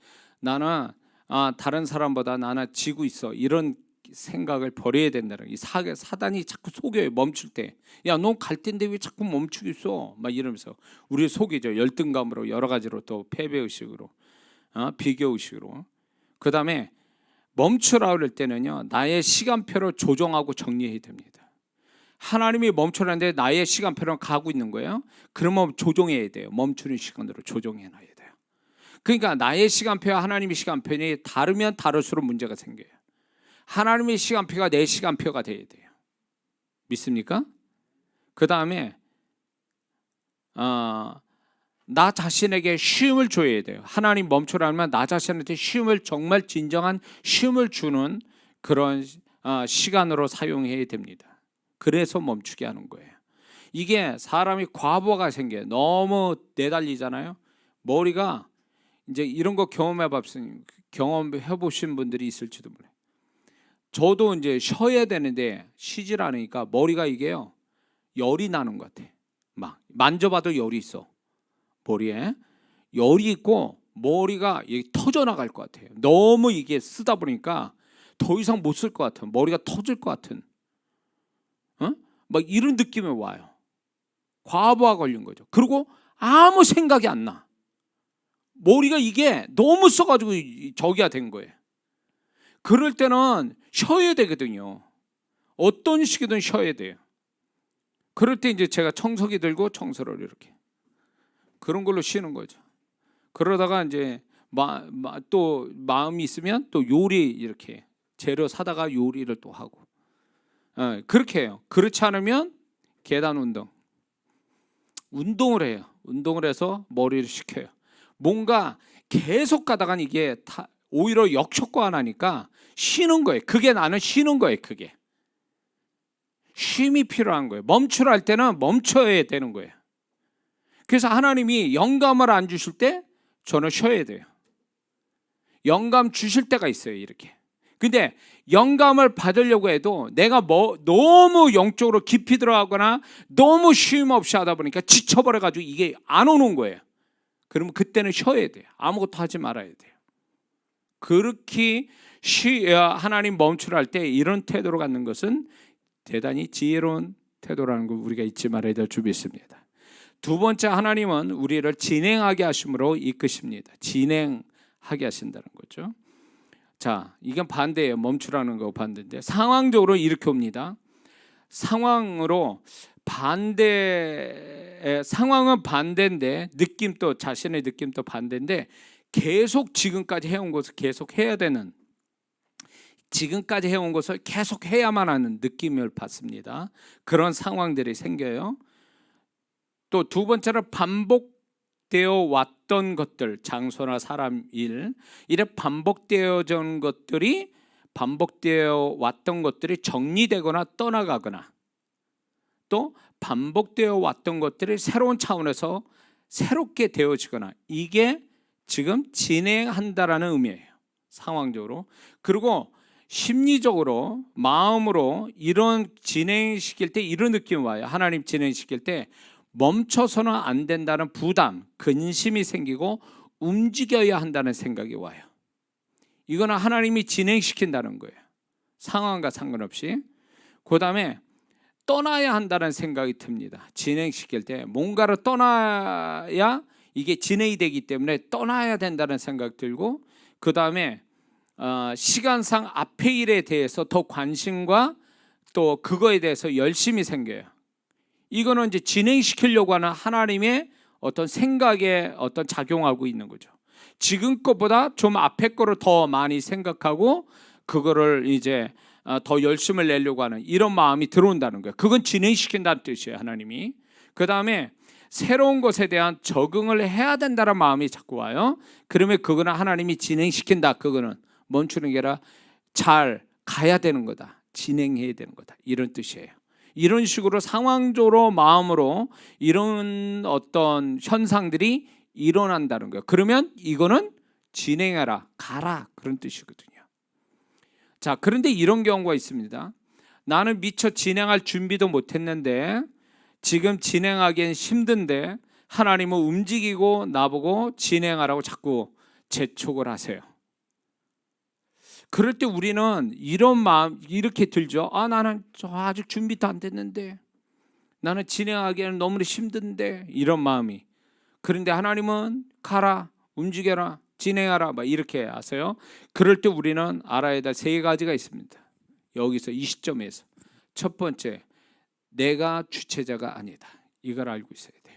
다른 사람보다 나는 지고 있어. 이런 생각을 버려야 된다는 이 사단이 자꾸 속여요. 멈출 때. 야, 너 갈 텐데 왜 자꾸 멈추고 있어? 막 이러면서 우리 속이죠. 열등감으로 여러 가지로 또 패배 의식으로 비교 의식으로. 그다음에 멈추라 그럴 때는요. 나의 시간표를 조정하고 정리해야 됩니다. 하나님이 멈추라는데 나의 시간표는 가고 있는 거예요. 그러면 조정해야 돼요. 멈추는 시간으로 조정해 놔야 돼요. 그러니까 나의 시간표와 하나님의 시간표는 다르면 다를수록 문제가 생겨요. 하나님의 시간표가 내 시간표가 돼야 돼요. 믿습니까? 그 다음에 나 자신에게 쉼을 줘야 돼요. 하나님 멈추라면 나 자신한테 쉼을 정말 진정한 쉼을 주는 그런 시간으로 사용해야 됩니다. 그래서 멈추게 하는 거예요. 이게 사람이 과부하가 생겨요. 너무 내달리잖아요. 머리가 이제 이런 거 경험해 보신 분들이 있을지도 몰라요. 저도 이제 쉬어야 되는데 쉬질 않으니까 머리가 이게요 열이 나는 것 같아. 막 만져봐도 열이 있어. 머리에 열이 있고 머리가 터져 나갈 것 같아요. 너무 이게 쓰다 보니까 더 이상 못 쓸 것 같은, 머리가 터질 것 같은, 막 이런 느낌이 와요. 과부하 걸린 거죠. 그리고 아무 생각이 안 나. 머리가 이게 너무 써가지고 저기가 된 거예요. 그럴 때는 쉬어야 되거든요. 어떤 식이든 쉬어야 돼요. 그럴 때 이제 제가 청소기 들고 청소를 이렇게 그런 걸로 쉬는 거죠. 그러다가 이제 또 마음이 있으면 또 요리 이렇게 재료 사다가 요리를 또 하고 그렇게 해요. 그렇지 않으면 계단 운동을 해요. 운동을 해서 머리를 식혀요. 뭔가 계속 가다가 이게 오히려 역효과가 나니까 쉬는 거예요. 그게 나는 쉬는 거예요. 그게 쉼이 필요한 거예요. 멈추라 할 때는 멈춰야 되는 거예요. 그래서 하나님이 영감을 안 주실 때 저는 쉬어야 돼요. 영감 주실 때가 있어요. 이렇게. 근데 영감을 받으려고 해도 내가 너무 영적으로 깊이 들어가거나 너무 쉼 없이 하다 보니까 지쳐버려가지고 이게 안 오는 거예요. 그러면 그때는 쉬어야 돼요. 아무것도 하지 말아야 돼요. 그렇게 하나님 멈추라 할 때 이런 태도로 갖는 것은 대단히 지혜로운 태도라는 걸 우리가 잊지 말아야 될 줄이 있습니다. 두 번째, 하나님은 우리를 진행하게 하심으로 이끄십니다. 진행하게 하신다는 거죠. 자, 이건 반대예요. 멈추라는 거 반대인데 상황적으로 이렇게 옵니다. 상황은 반대인데 느낌도 자신의 느낌도 반대인데 계속 지금까지 해온 것을 계속 해야 되는, 지금까지 해온 것을 계속 해야만 하는 느낌을 받습니다. 그런 상황들이 생겨요. 또 두 번째는 반복되어 왔던 것들, 장소나 사람, 이래 반복되어 왔던 것들이 정리되거나 떠나가거나 또 반복되어 왔던 것들이 새로운 차원에서 새롭게 되어지거나, 이게 지금 진행한다라는 의미예요. 상황적으로. 그리고 심리적으로, 마음으로 이런 진행시킬 때 이런 느낌이 와요. 하나님 진행시킬 때 멈춰서는 안 된다는 부담, 근심이 생기고 움직여야 한다는 생각이 와요. 이거는 하나님이 진행시킨다는 거예요. 상황과 상관없이. 그 다음에 떠나야 한다는 생각이 듭니다. 진행시킬 때 뭔가를 떠나야 이게 진행이 되기 때문에 떠나야 된다는 생각이 들고, 그 다음에 시간상 앞의 일에 대해서 더 관심과 또 그거에 대해서 열심히 생겨요. 이거는 이제 진행시키려고 하는 하나님의 어떤 생각에 어떤 작용하고 있는 거죠. 지금 것보다 좀 앞에 거를 더 많이 생각하고 그거를 이제 더 열심을 내려고 하는 이런 마음이 들어온다는 거예요. 그건 진행시킨다는 뜻이에요. 하나님이. 그 다음에 새로운 것에 대한 적응을 해야 된다는 마음이 자꾸 와요. 그러면 그거는 하나님이 진행시킨다. 그거는 멈추는 게 아니라 잘 가야 되는 거다. 진행해야 되는 거다. 이런 뜻이에요. 이런 식으로 상황적으로 마음으로 이런 어떤 현상들이 일어난다는 거예요. 그러면 이거는 진행해라, 가라, 그런 뜻이거든요. 자, 그런데 이런 경우가 있습니다. 나는 미처 진행할 준비도 못했는데 지금 진행하기엔 힘든데 하나님은 움직이고 나보고 진행하라고 자꾸 재촉을 하세요. 그럴 때 우리는 이런 마음 이렇게 들죠. 나는 아직 준비도 안 됐는데, 나는 진행하기에는 너무 힘든데, 이런 마음이. 그런데 하나님은 가라, 움직여라, 진행하라, 막 이렇게 하세요. 그럴 때 우리는 알아야 될 세 가지가 있습니다. 여기서 이 시점에서 첫 번째, 내가 주체자가 아니다. 이걸 알고 있어야 돼요.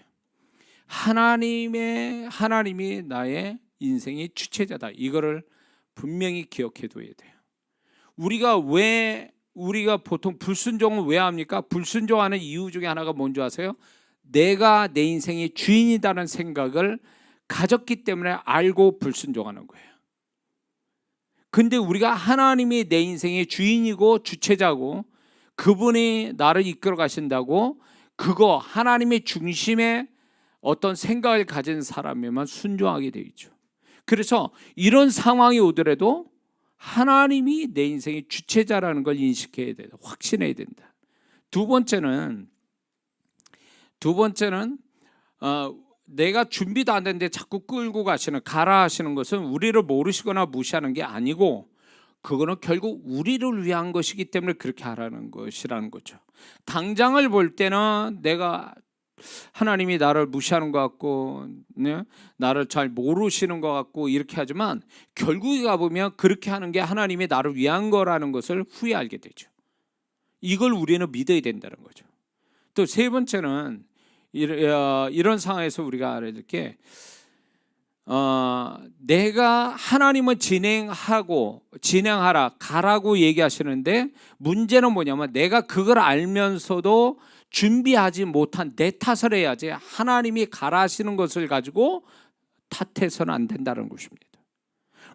하나님이 나의 인생의 주체자다. 이거를 분명히 기억해 둬야 돼요. 우리가 보통 불순종을 왜 합니까? 불순종하는 이유 중에 하나가 뭔지 아세요? 내가 내 인생의 주인이라는 생각을 가졌기 때문에 알고 불순종하는 거예요. 근데 우리가 하나님이 내 인생의 주인이고 주체자고 그분이 나를 이끌어 가신다고, 그거 하나님의 중심에 어떤 생각을 가진 사람에만 순종하게 되어 있죠. 그래서 이런 상황이 오더라도 하나님이 내 인생의 주체자라는 걸 인식해야 된다. 확신해야 된다. 두 번째는 내가 준비도 안 됐는데 자꾸 끌고 가라 하시는 것은 우리를 모르시거나 무시하는 게 아니고, 그거는 결국 우리를 위한 것이기 때문에 그렇게 하라는 것이라는 거죠. 당장을 볼 때는 내가 하나님이 나를 무시하는 것 같고, 네? 나를 잘 모르시는 것 같고 이렇게 하지만, 결국에 가보면 그렇게 하는 게 하나님이 나를 위한 거라는 것을 후에 알게 되죠. 이걸 우리는 믿어야 된다는 거죠. 또 세 번째는 이런 상황에서 우리가 알아야 될 게, 내가 하나님은 진행하라 가라고 얘기하시는데, 문제는 뭐냐면 내가 그걸 알면서도 준비하지 못한 내 탓을 해야지, 하나님이 가라 하시는 것을 가지고 탓해서는 안 된다는 것입니다.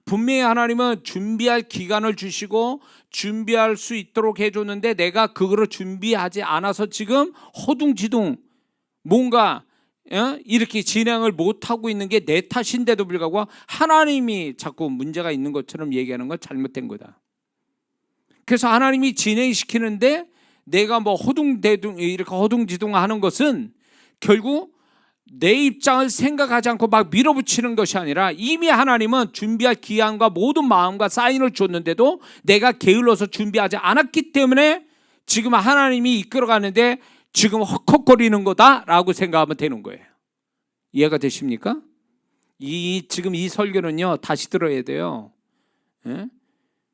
분명히 하나님은 준비할 기간을 주시고 준비할 수 있도록 해줬는데, 내가 그거를 준비하지 않아서 지금 허둥지둥 뭔가 이렇게 진행을 못하고 있는 게 내 탓인데도 불구하고 하나님이 자꾸 문제가 있는 것처럼 얘기하는 건 잘못된 거다. 그래서 하나님이 진행시키는데 내가 뭐 이렇게 허둥지둥 하는 것은 결국 내 입장을 생각하지 않고 막 밀어붙이는 것이 아니라, 이미 하나님은 준비할 기한과 모든 마음과 사인을 줬는데도 내가 게을러서 준비하지 않았기 때문에 지금 하나님이 이끌어가는데 지금 헉헉거리는 거다라고 생각하면 되는 거예요. 이해가 되십니까? 지금 이 설교는요, 다시 들어야 돼요. 예?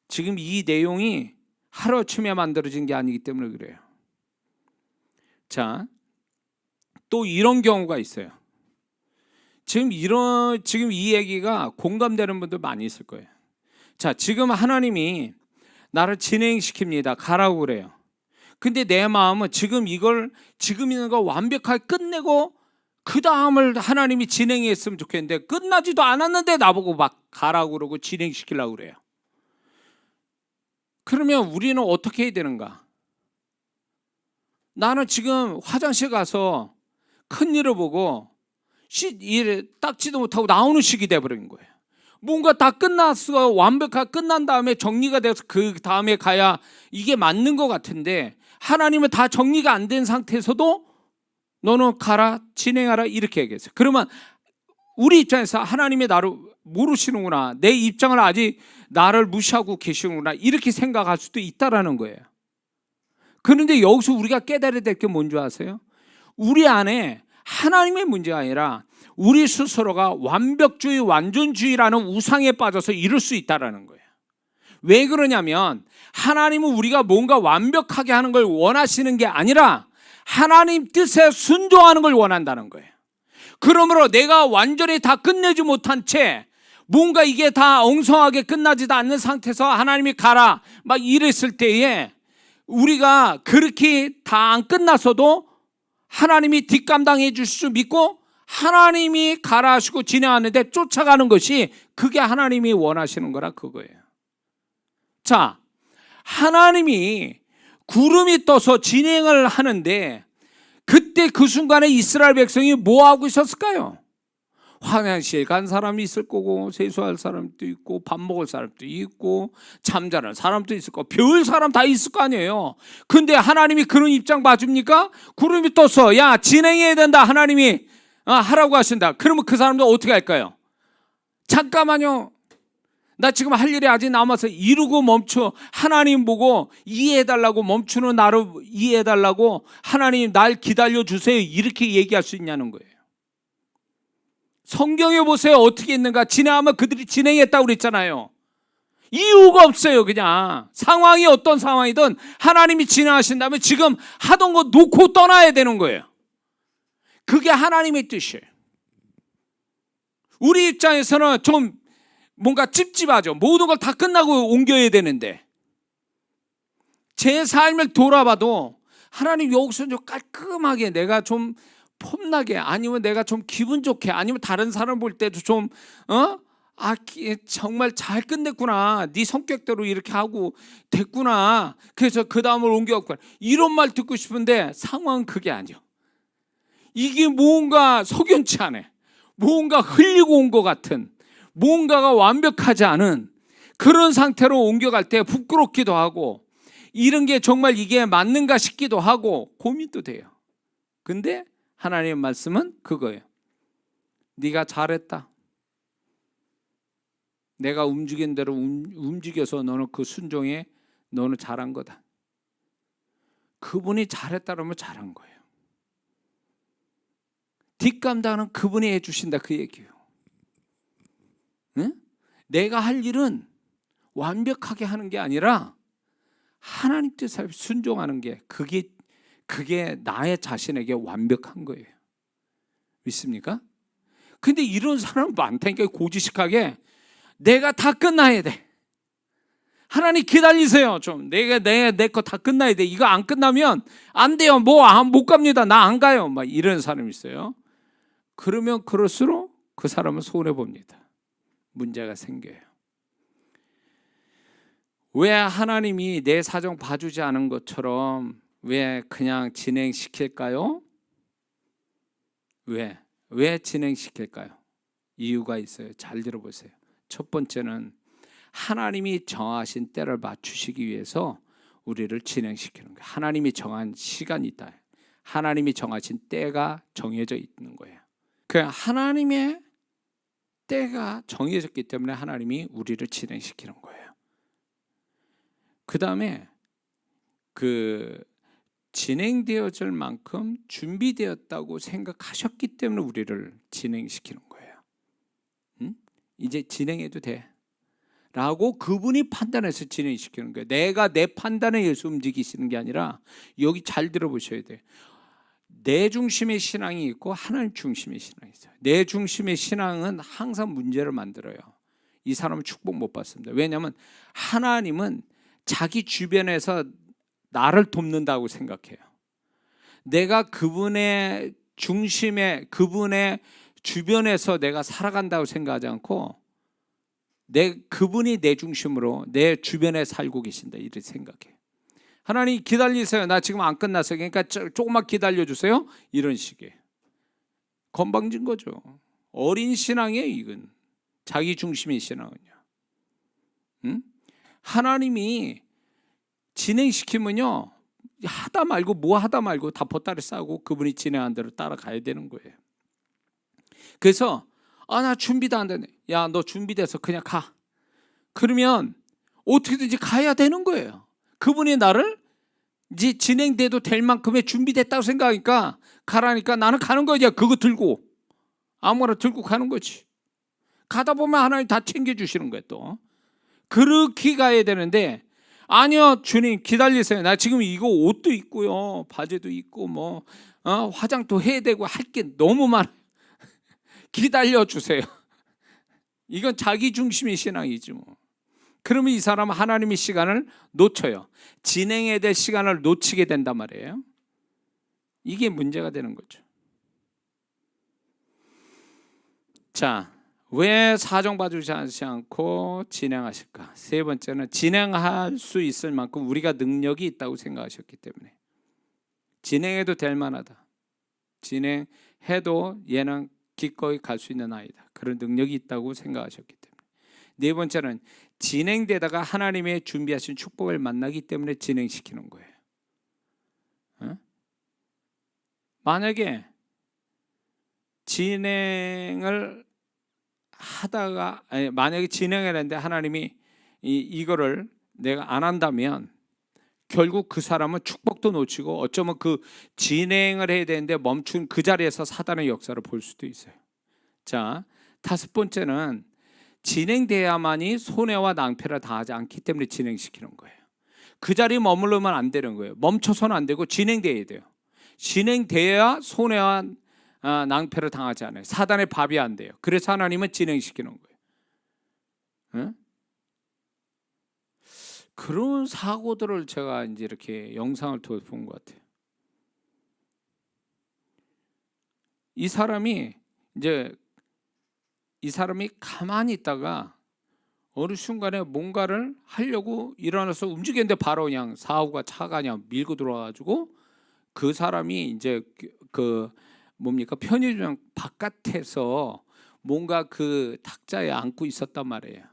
지금 이 내용이 하루아침에 만들어진 게 아니기 때문에 그래요. 자, 또 이런 경우가 있어요. 지금 이 얘기가 공감되는 분들 많이 있을 거예요. 자, 지금 하나님이 나를 진행시킵니다. 가라고 그래요. 근데 내 마음은 지금 있는 거 완벽하게 끝내고 그 다음을 하나님이 진행했으면 좋겠는데, 끝나지도 않았는데 나보고 막 가라고 그러고 진행시키려고 그래요. 그러면 우리는 어떻게 해야 되는가? 나는 지금 화장실 가서 큰일을 보고 닦지도 못하고 나오는 식이 돼버린 거예요. 뭔가 다 끝났어, 완벽하게 끝난 다음에 정리가 돼서 그 다음에 가야 이게 맞는 것 같은데, 하나님은 다 정리가 안 된 상태에서도 너는 가라, 진행하라 이렇게 얘기했어요. 그러면 우리 입장에서 하나님이 나를 모르시는구나, 내 입장을 아직 나를 무시하고 계시는구나 이렇게 생각할 수도 있다라는 거예요. 그런데 여기서 우리가 깨달아야 될 게 뭔지 아세요? 우리 안에 하나님의 문제가 아니라 우리 스스로가 완벽주의, 완전주의라는 우상에 빠져서 이럴 수 있다라는 거예요. 왜 그러냐면 하나님은 우리가 뭔가 완벽하게 하는 걸 원하시는 게 아니라 하나님 뜻에 순종하는 걸 원한다는 거예요. 그러므로 내가 완전히 다 끝내지 못한 채 뭔가 이게 다 엉성하게 끝나지도 않는 상태에서 하나님이 가라 막 이랬을 때에, 우리가 그렇게 다 안 끝나서도 하나님이 뒷감당해 주실 줄 믿고 하나님이 가라 하시고 진행하는데 쫓아가는 것이, 그게 하나님이 원하시는 거라 그거예요. 자, 하나님이 구름이 떠서 진행을 하는데 그때 그 순간에 이스라엘 백성이 뭐 하고 있었을까요? 화장실 간 사람이 있을 거고, 세수할 사람도 있고, 밥 먹을 사람도 있고, 잠자는 사람도 있을 거고, 배울 사람 다 있을 거 아니에요. 근데 하나님이 그런 입장 봐줍니까? 구름이 떠서 야 진행해야 된다, 하나님이 하라고 하신다. 그러면 그 사람들 어떻게 할까요? 잠깐만요, 나 지금 할 일이 아직 남아서 이루고 멈춰. 하나님 보고 이해해달라고, 멈추는 나를 이해해달라고, 하나님 날 기다려주세요 이렇게 얘기할 수 있냐는 거예요. 성경에 보세요, 어떻게 있는가. 진행하면 그들이 진행했다고 그랬잖아요. 이유가 없어요. 그냥 상황이 어떤 상황이든 하나님이 진행하신다면 지금 하던 거 놓고 떠나야 되는 거예요. 그게 하나님의 뜻이에요. 우리 입장에서는 좀 뭔가 찝찝하죠. 모든 걸 다 끝나고 옮겨야 되는데, 제 삶을 돌아봐도 하나님 여기서 좀 깔끔하게 내가 좀 폼나게, 아니면 내가 좀 기분 좋게, 아니면 다른 사람 볼 때도 좀 정말 잘 끝냈구나, 네 성격대로 이렇게 하고 됐구나, 그래서 그 다음을 옮겨갔구나 이런 말 듣고 싶은데 상황은 그게 아니요. 이게 뭔가 석연치 않아. 뭔가 흘리고 온 것 같은, 뭔가가 완벽하지 않은 그런 상태로 옮겨갈 때 부끄럽기도 하고 이런 게 정말 이게 맞는가 싶기도 하고 고민도 돼요. 근데 하나님의 말씀은 그거예요. 네가 잘했다. 내가 움직인 대로 움직여서 너는 그 순종에 너는 잘한 거다. 그분이 잘했다 그러면 잘한 거예요. 뒷감당은 그분이 해주신다 그 얘기예요. 응? 내가 할 일은 완벽하게 하는 게 아니라 하나님 뜻에 순종하는 게 그게 나의 자신에게 완벽한 거예요. 믿습니까? 근데 이런 사람은 많다니까. 고지식하게 내가 다 끝나야 돼. 하나님 기다리세요. 좀 내 거 다 끝나야 돼. 이거 안 끝나면 안 돼요. 못 갑니다. 나 안 가요. 막 이런 사람이 있어요. 그러면 그럴수록 그 사람은 손해 봅니다. 문제가 생겨요. 왜 하나님이 내 사정 봐주지 않은 것처럼 왜 그냥 진행시킬까요? 왜 진행시킬까요? 이유가 있어요. 잘 들어보세요. 첫 번째는 하나님이 정하신 때를 맞추시기 위해서 우리를 진행시키는 거예요. 하나님이 정한 시간이 있다. 하나님이 정하신 때가 정해져 있는 거예요. 그 하나님의 때가 정해졌기 때문에 하나님이 우리를 진행시키는 거예요. 그 다음에 그 진행되어질 만큼 준비되었다고 생각하셨기 때문에 우리를 진행시키는 거예요. 이제 진행해도 돼 라고 그분이 판단해서 진행시키는 거예요. 내가 내 판단에 의해서 움직이시는 게 아니라, 여기 잘 들어보셔야 돼요. 내 중심의 신앙이 있고 하나님 중심의 신앙이 있어요. 내 중심의 신앙은 항상 문제를 만들어요. 이 사람은 축복 못 받습니다. 왜냐하면 하나님은 자기 주변에서 나를 돕는다고 생각해요. 내가 그분의 중심에, 그분의 주변에서 내가 살아간다고 생각하지 않고 그분이 내 중심으로 내 주변에 살고 계신다 이렇게 생각해요. 하나님 기다리세요. 나 지금 안 끝났어요. 그러니까 조금만 기다려주세요. 이런 식이에요. 건방진 거죠. 어린 신앙이에요. 이건 자기 중심의 신앙은요. 하나님이 진행시키면요, 하다 말고 다 보따리 싸고 그분이 진행한 대로 따라가야 되는 거예요. 그래서 나 준비도 안 되네. 야, 너 준비돼서 그냥 가. 그러면 어떻게든지 가야 되는 거예요. 그분이 나를 이제 진행돼도 될 만큼의 준비됐다고 생각하니까 가라니까 나는 가는 거야. 그거 들고 아무거나 들고 가는 거지. 가다 보면 하나님 다 챙겨주시는 거예요. 또 그렇게 가야 되는데, 아니요 주님 기다리세요. 나 지금 이거 옷도 있고요, 바지도 있고 화장도 해야 되고 할 게 너무 많아요. 기다려주세요. 이건 자기 중심의 신앙이지 뭐. 그러면 이 사람은 하나님의 시간을 놓쳐요. 진행해야 될 시간을 놓치게 된단 말이에요. 이게 문제가 되는 거죠. 자, 왜 사정봐주지 않고 진행하실까? 세 번째는 진행할 수 있을 만큼 우리가 능력이 있다고 생각하셨기 때문에. 진행해도 될 만하다. 진행해도 얘는 기꺼이 갈 수 있는 아이다. 그런 능력이 있다고 생각하셨기 때문에. 네 번째는 진행되다가 하나님의 준비하신 축복을 만나기 때문에 진행시키는 거예요. 만약에 진행을 하다가 만약에 진행을 했는데 하나님이 이거를 내가 안 한다면 결국 그 사람은 축복도 놓치고 어쩌면 그 진행을 해야 되는데 멈춘 그 자리에서 사단의 역사를 볼 수도 있어요. 자, 다섯 번째는 진행돼야만이 손해와 낭패를 당하지 않기 때문에 진행시키는 거예요. 그 자리에 머무르면 안 되는 거예요. 멈춰서는 안 되고 진행돼야 돼요. 진행돼야 손해와 낭패를 당하지 않아요. 사단의 밥이 안 돼요. 그래서 하나님은 진행시키는 거예요. 응? 그런 사고들을 제가 이제 이렇게 영상을 통해서 본 것 같아요. 이 사람이 가만히 있다가 어느 순간에 뭔가를 하려고 일어나서 움직였는데 바로 그냥 사고가 차가 그냥 밀고 들어와가지고 그 사람이 이제 편의점 바깥에서 뭔가 그 탁자에 앉고 있었단 말이에요.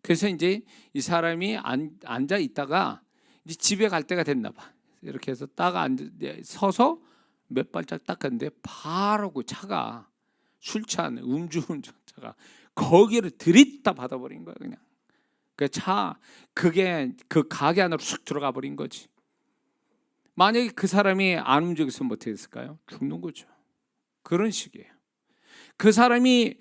그래서 이제 이 사람이 앉아 있다가 이제 집에 갈 때가 됐나 봐. 이렇게 해서 딱 서서 몇 발짝 딱 갔는데 바로 그 차가, 술 취한 음주운전차가 거기를 들이다 받아버린 거야. 그냥 그게 그 가게 안으로 쑥 들어가 버린 거지. 만약에 그 사람이 안 움직였으면 어떻게 됐을까요? 죽는 거죠. 그런 식이에요. 그 사람이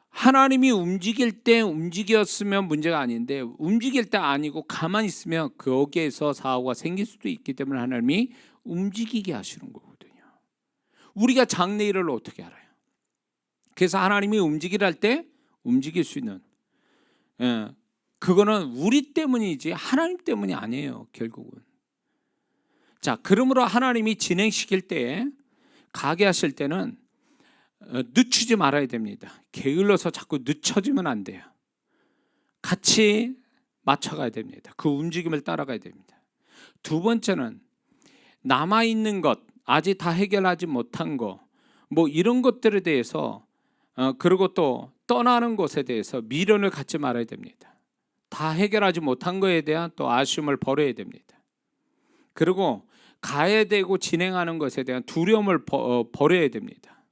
하나님이 움직일 때 움직였으면 문제가 아닌데, 움직일 때 아니고 가만히 있으면 거기에서 사고가 생길 수도 있기 때문에 하나님이 움직이게 하시는 거거든요. 우리가 장래일을 어떻게 알아요? 그래서 하나님이 움직이라 할 때 움직일 수 있는, 그거는 우리 때문이지 하나님 때문이 아니에요, 결국은. 자, 그러므로 하나님이 진행시킬 때, 가게 하실 때는 늦추지 말아야 됩니다. 게을러서 자꾸 늦춰지면 안 돼요. 같이 맞춰가야 됩니다. 그 움직임을 따라가야 됩니다. 두 번째는 남아있는 것, 아직 다 해결하지 못한 거, 뭐 이런 것들에 대해서, 그리고 또 떠나는 것에 대해서 미련을 갖지 말아야 됩니다. 다 해결하지 못한 거에 대한 또 아쉬움을 버려야 됩니다. 그리고 가야 되고 진행하는 것에 대한 두려움을 버려야 됩니다.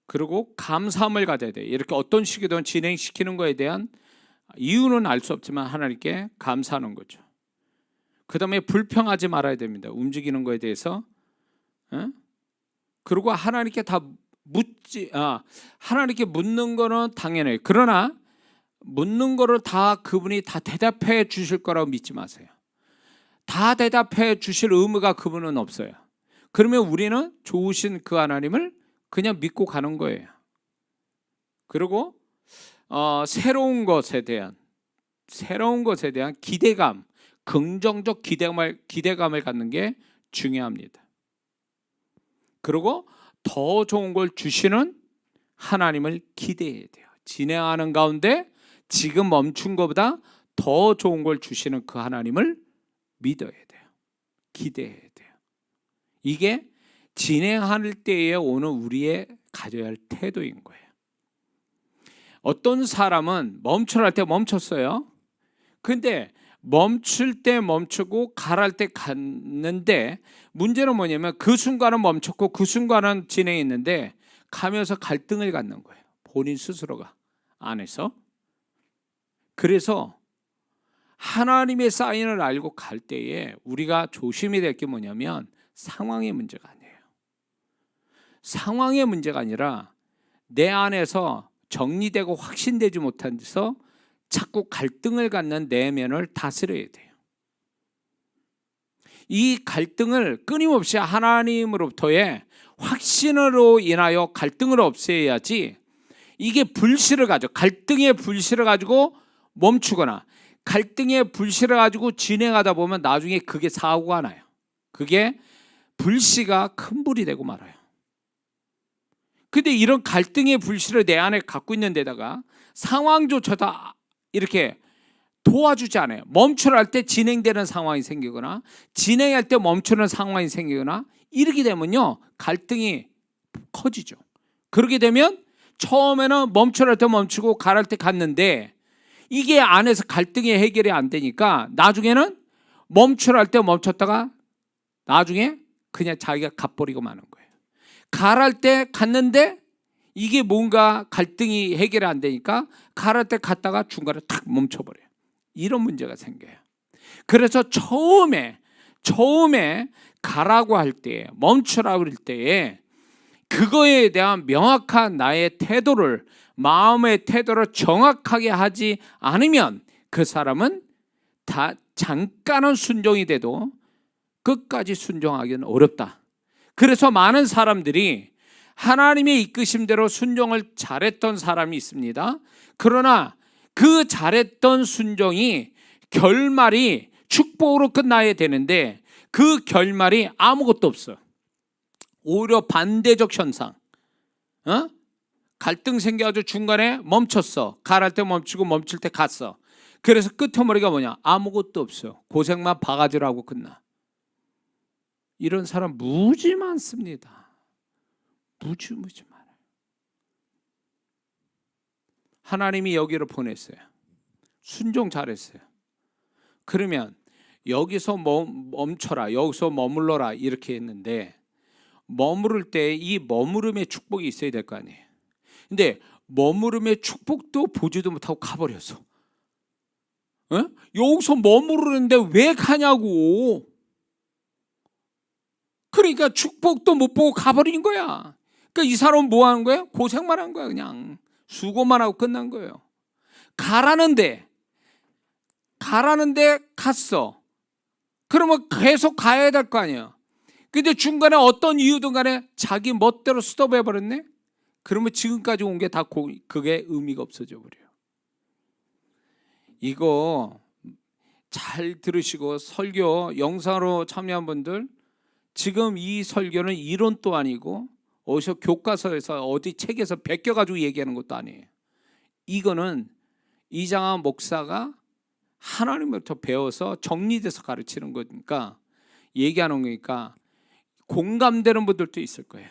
그리고 감사함을 가져야 돼요. 이렇게 어떤 식이든 진행시키는 것에 대한 이유는 알 수 없지만 하나님께 감사하는 거죠. 그 다음에 불평하지 말아야 됩니다. 움직이는 것에 대해서. 그리고 하나님께 다 하나님께 묻는 거는 당연해요. 그러나 묻는 거를 다 그분이 다 대답해 주실 거라고 믿지 마세요. 다 대답해 주실 의무가 그분은 없어요. 그러면 우리는 좋으신 그 하나님을 그냥 믿고 가는 거예요. 그리고 새로운 것에 대한 기대감, 긍정적 기대감을 갖는 게 중요합니다. 그리고 더 좋은 걸 주시는 하나님을 기대해야 돼요. 진행하는 가운데 지금 멈춘 것보다 더 좋은 걸 주시는 그 하나님을 믿어야 돼요. 기대해야 돼요. 이게 진행할 때에 오는 우리의 가져야 할 태도인 거예요. 어떤 사람은 멈추랄 때 멈췄어요. 근데 멈출 때 멈추고 가랄 때 갔는데, 문제는 뭐냐면 그 순간은 멈췄고 그 순간은 진행했는데 가면서 갈등을 갖는 거예요. 본인 스스로가 안에서. 그래서 하나님의 사인을 알고 갈 때에 우리가 조심해야 될 게 뭐냐면 상황의 문제가 아니에요. 상황의 문제가 아니라 내 안에서 정리되고 확신되지 못한 데서 자꾸 갈등을 갖는 내면을 다스려야 돼요. 이 갈등을 끊임없이 하나님으로부터의 확신으로 인하여 갈등을 없애야지, 이게 불씨를 가지고, 갈등의 불씨를 가지고 멈추거나 갈등의 불씨를 가지고 진행하다 보면 나중에 그게 사고가 나요. 그게 불씨가 큰 불이 되고 말아요. 근데 이런 갈등의 불씨를 내 안에 갖고 있는 데다가 상황조차도 이렇게 도와주지 않아요. 멈추랄 때 진행되는 상황이 생기거나 진행할 때 멈추는 상황이 생기거나 이렇게 되면요, 갈등이 커지죠. 그렇게 되면 처음에는 멈추랄 때 멈추고 가랄 때 갔는데, 이게 안에서 갈등이 해결이 안 되니까 나중에는 멈추랄 때 멈췄다가 나중에 그냥 자기가 가버리고 마는 거예요. 가랄 때 갔는데 이게 뭔가 갈등이 해결이 안 되니까 가랄 때 갔다가 중간에 탁 멈춰버려요. 이런 문제가 생겨요. 그래서 처음에 가라고 할 때, 멈추라고 할 때에 그거에 대한 명확한 나의 태도를, 마음의 태도를 정확하게 하지 않으면 그 사람은 다 잠깐은 순종이 돼도 끝까지 순종하기는 어렵다. 그래서 많은 사람들이 하나님의 이끄심대로 순종을 잘했던 사람이 있습니다. 그러나 그 잘했던 순종이 결말이 축복으로 끝나야 되는데 그 결말이 아무것도 없어. 오히려 반대적 현상. 갈등 생겨가지고 중간에 멈췄어. 가랄 때 멈추고 멈출 때 갔어. 그래서 끝머리가 뭐냐? 아무것도 없어. 고생만 바가지로 하고 끝나. 이런 사람 무지 많습니다. 무지 많아요. 하나님이 여기로 보냈어요. 순종 잘했어요. 그러면 여기서 멈춰라, 여기서 머물러라 이렇게 했는데 머무를 때 이 머무름의 축복이 있어야 될 거 아니에요. 근데 머무름의 축복도 보지도 못하고 가버렸어. 여기서 머무르는데 왜 가냐고. 그러니까 축복도 못 보고 가버린 거야. 그러니까 이 사람은 뭐 하는 거야? 고생만 한 거야. 그냥 수고만 하고 끝난 거예요. 가라는데 갔어. 그러면 계속 가야 될 거 아니야. 근데 중간에 어떤 이유든 간에 자기 멋대로 스톱해버렸네. 그러면 지금까지 온 게 다 그게 의미가 없어져 버려요. 이거 잘 들으시고 설교 영상으로 참여한 분들, 지금 이 설교는 이론도 아니고 어디서 교과서에서 어디 책에서 베껴가지고 얘기하는 것도 아니에요. 이거는 이장한 목사가 하나님부터 배워서 정리돼서 가르치는 거니까, 얘기하는 거니까 공감되는 분들도 있을 거예요.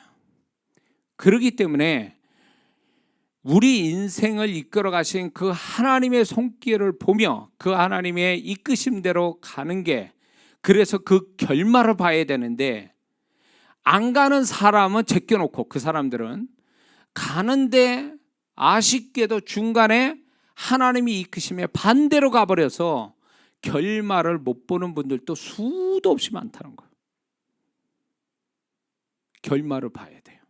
그렇기 때문에 우리 인생을 이끌어 가신 그 하나님의 손길을 보며 그 하나님의 이끄심대로 가는 게, 그래서 그 결말을 봐야 되는데, 안 가는 사람은 제껴놓고 그 사람들은 가는데 아쉽게도 중간에 하나님이 이끄심에 반대로 가버려서 결말을 못 보는 분들도 수도 없이 많다는 거예요. 결말을 봐야 돼요.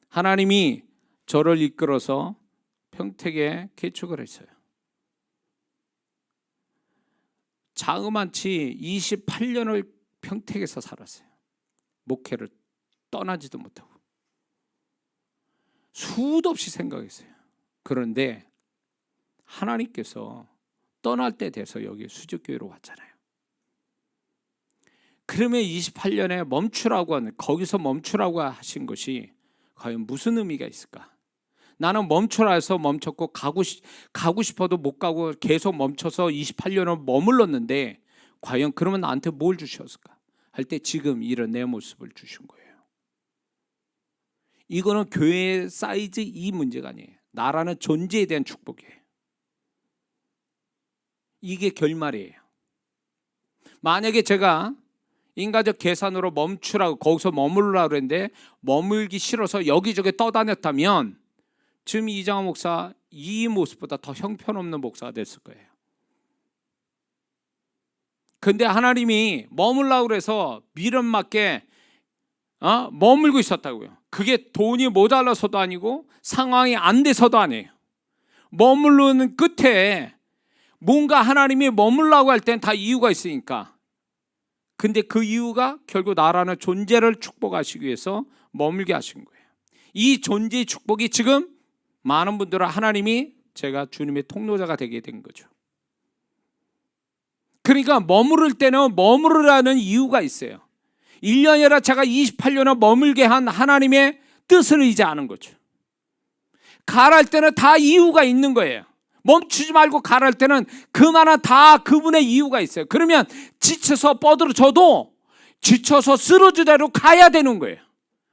하나님이 저를 이끌어서 평택에 개척을 했어요. 자그만치 28년을 평택에서 살았어요. 목회를 떠나지도 못하고 수도 없이 생각했어요. 그런데 하나님께서 떠날 때 돼서 여기 수적교회로 왔잖아요. 그러면 28년에 멈추라고 하는, 거기서 멈추라고 하신 것이 과연 무슨 의미가 있을까? 나는 멈추라 해서 멈췄고 가고 싶어도 못 가고 계속 멈춰서 28년을 머물렀는데 과연 그러면 나한테 뭘 주셨을까? 할 때 지금 이런 내 모습을 주신 거예요. 이거는 교회의 사이즈 이 문제가 아니에요. 나라는 존재에 대한 축복이에요. 이게 결말이에요. 만약에 제가 인간적 계산으로 멈추라고 거기서 머물라고 그랬는데 머물기 싫어서 여기저기 떠다녔다면 지금 이장한 목사 이 모습보다 더 형편없는 목사가 됐을 거예요. 근데 하나님이 머물라고 그래서 미련 맞게 머물고 있었다고요. 그게 돈이 모자라서도 아니고 상황이 안 돼서도 아니에요. 머무르는 끝에 뭔가 하나님이 머물라고 할 땐 다 이유가 있으니까. 근데 그 이유가 결국 나라는 존재를 축복하시기 위해서 머물게 하신 거예요. 이 존재의 축복이 지금 많은 분들은 하나님이 제가 주님의 통로자가 되게 된 거죠. 그러니까 머무를 때는 머무르라는 이유가 있어요. 1년이라 제가 28년을 머물게 한 하나님의 뜻을 잊지 않은 거죠. 가랄 때는 다 이유가 있는 거예요. 멈추지 말고 가랄 때는 그만한 다 그분의 이유가 있어요. 그러면 지쳐서 뻗어져도 지쳐서 쓰러지대로 가야 되는 거예요.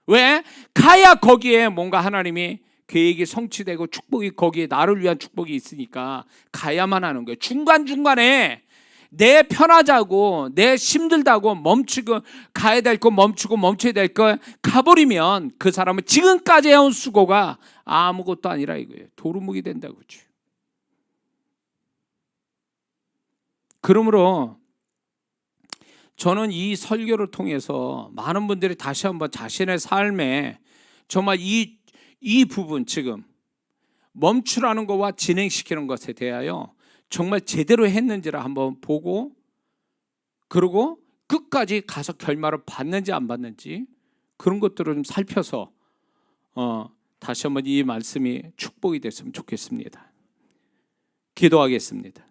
왜? 가야 거기에 뭔가 하나님이 계획이 성취되고 축복이 거기에 나를 위한 축복이 있으니까 가야만 하는 거예요. 중간중간에 내 편하자고 내 힘들다고 멈추고 가야 될 거 멈추고 멈춰야 될 거 가버리면 그 사람은 지금까지 해온 수고가 아무것도 아니라 이거예요. 도루묵이 된다고 그러죠. 그러므로 저는 이 설교를 통해서 많은 분들이 다시 한번 자신의 삶에 정말 이 부분, 지금 멈추라는 것과 진행시키는 것에 대하여 정말 제대로 했는지를 한번 보고, 그리고 끝까지 가서 결말을 받는지 안 받는지 그런 것들을 좀 살펴서 다시 한번 이 말씀이 축복이 됐으면 좋겠습니다. 기도하겠습니다.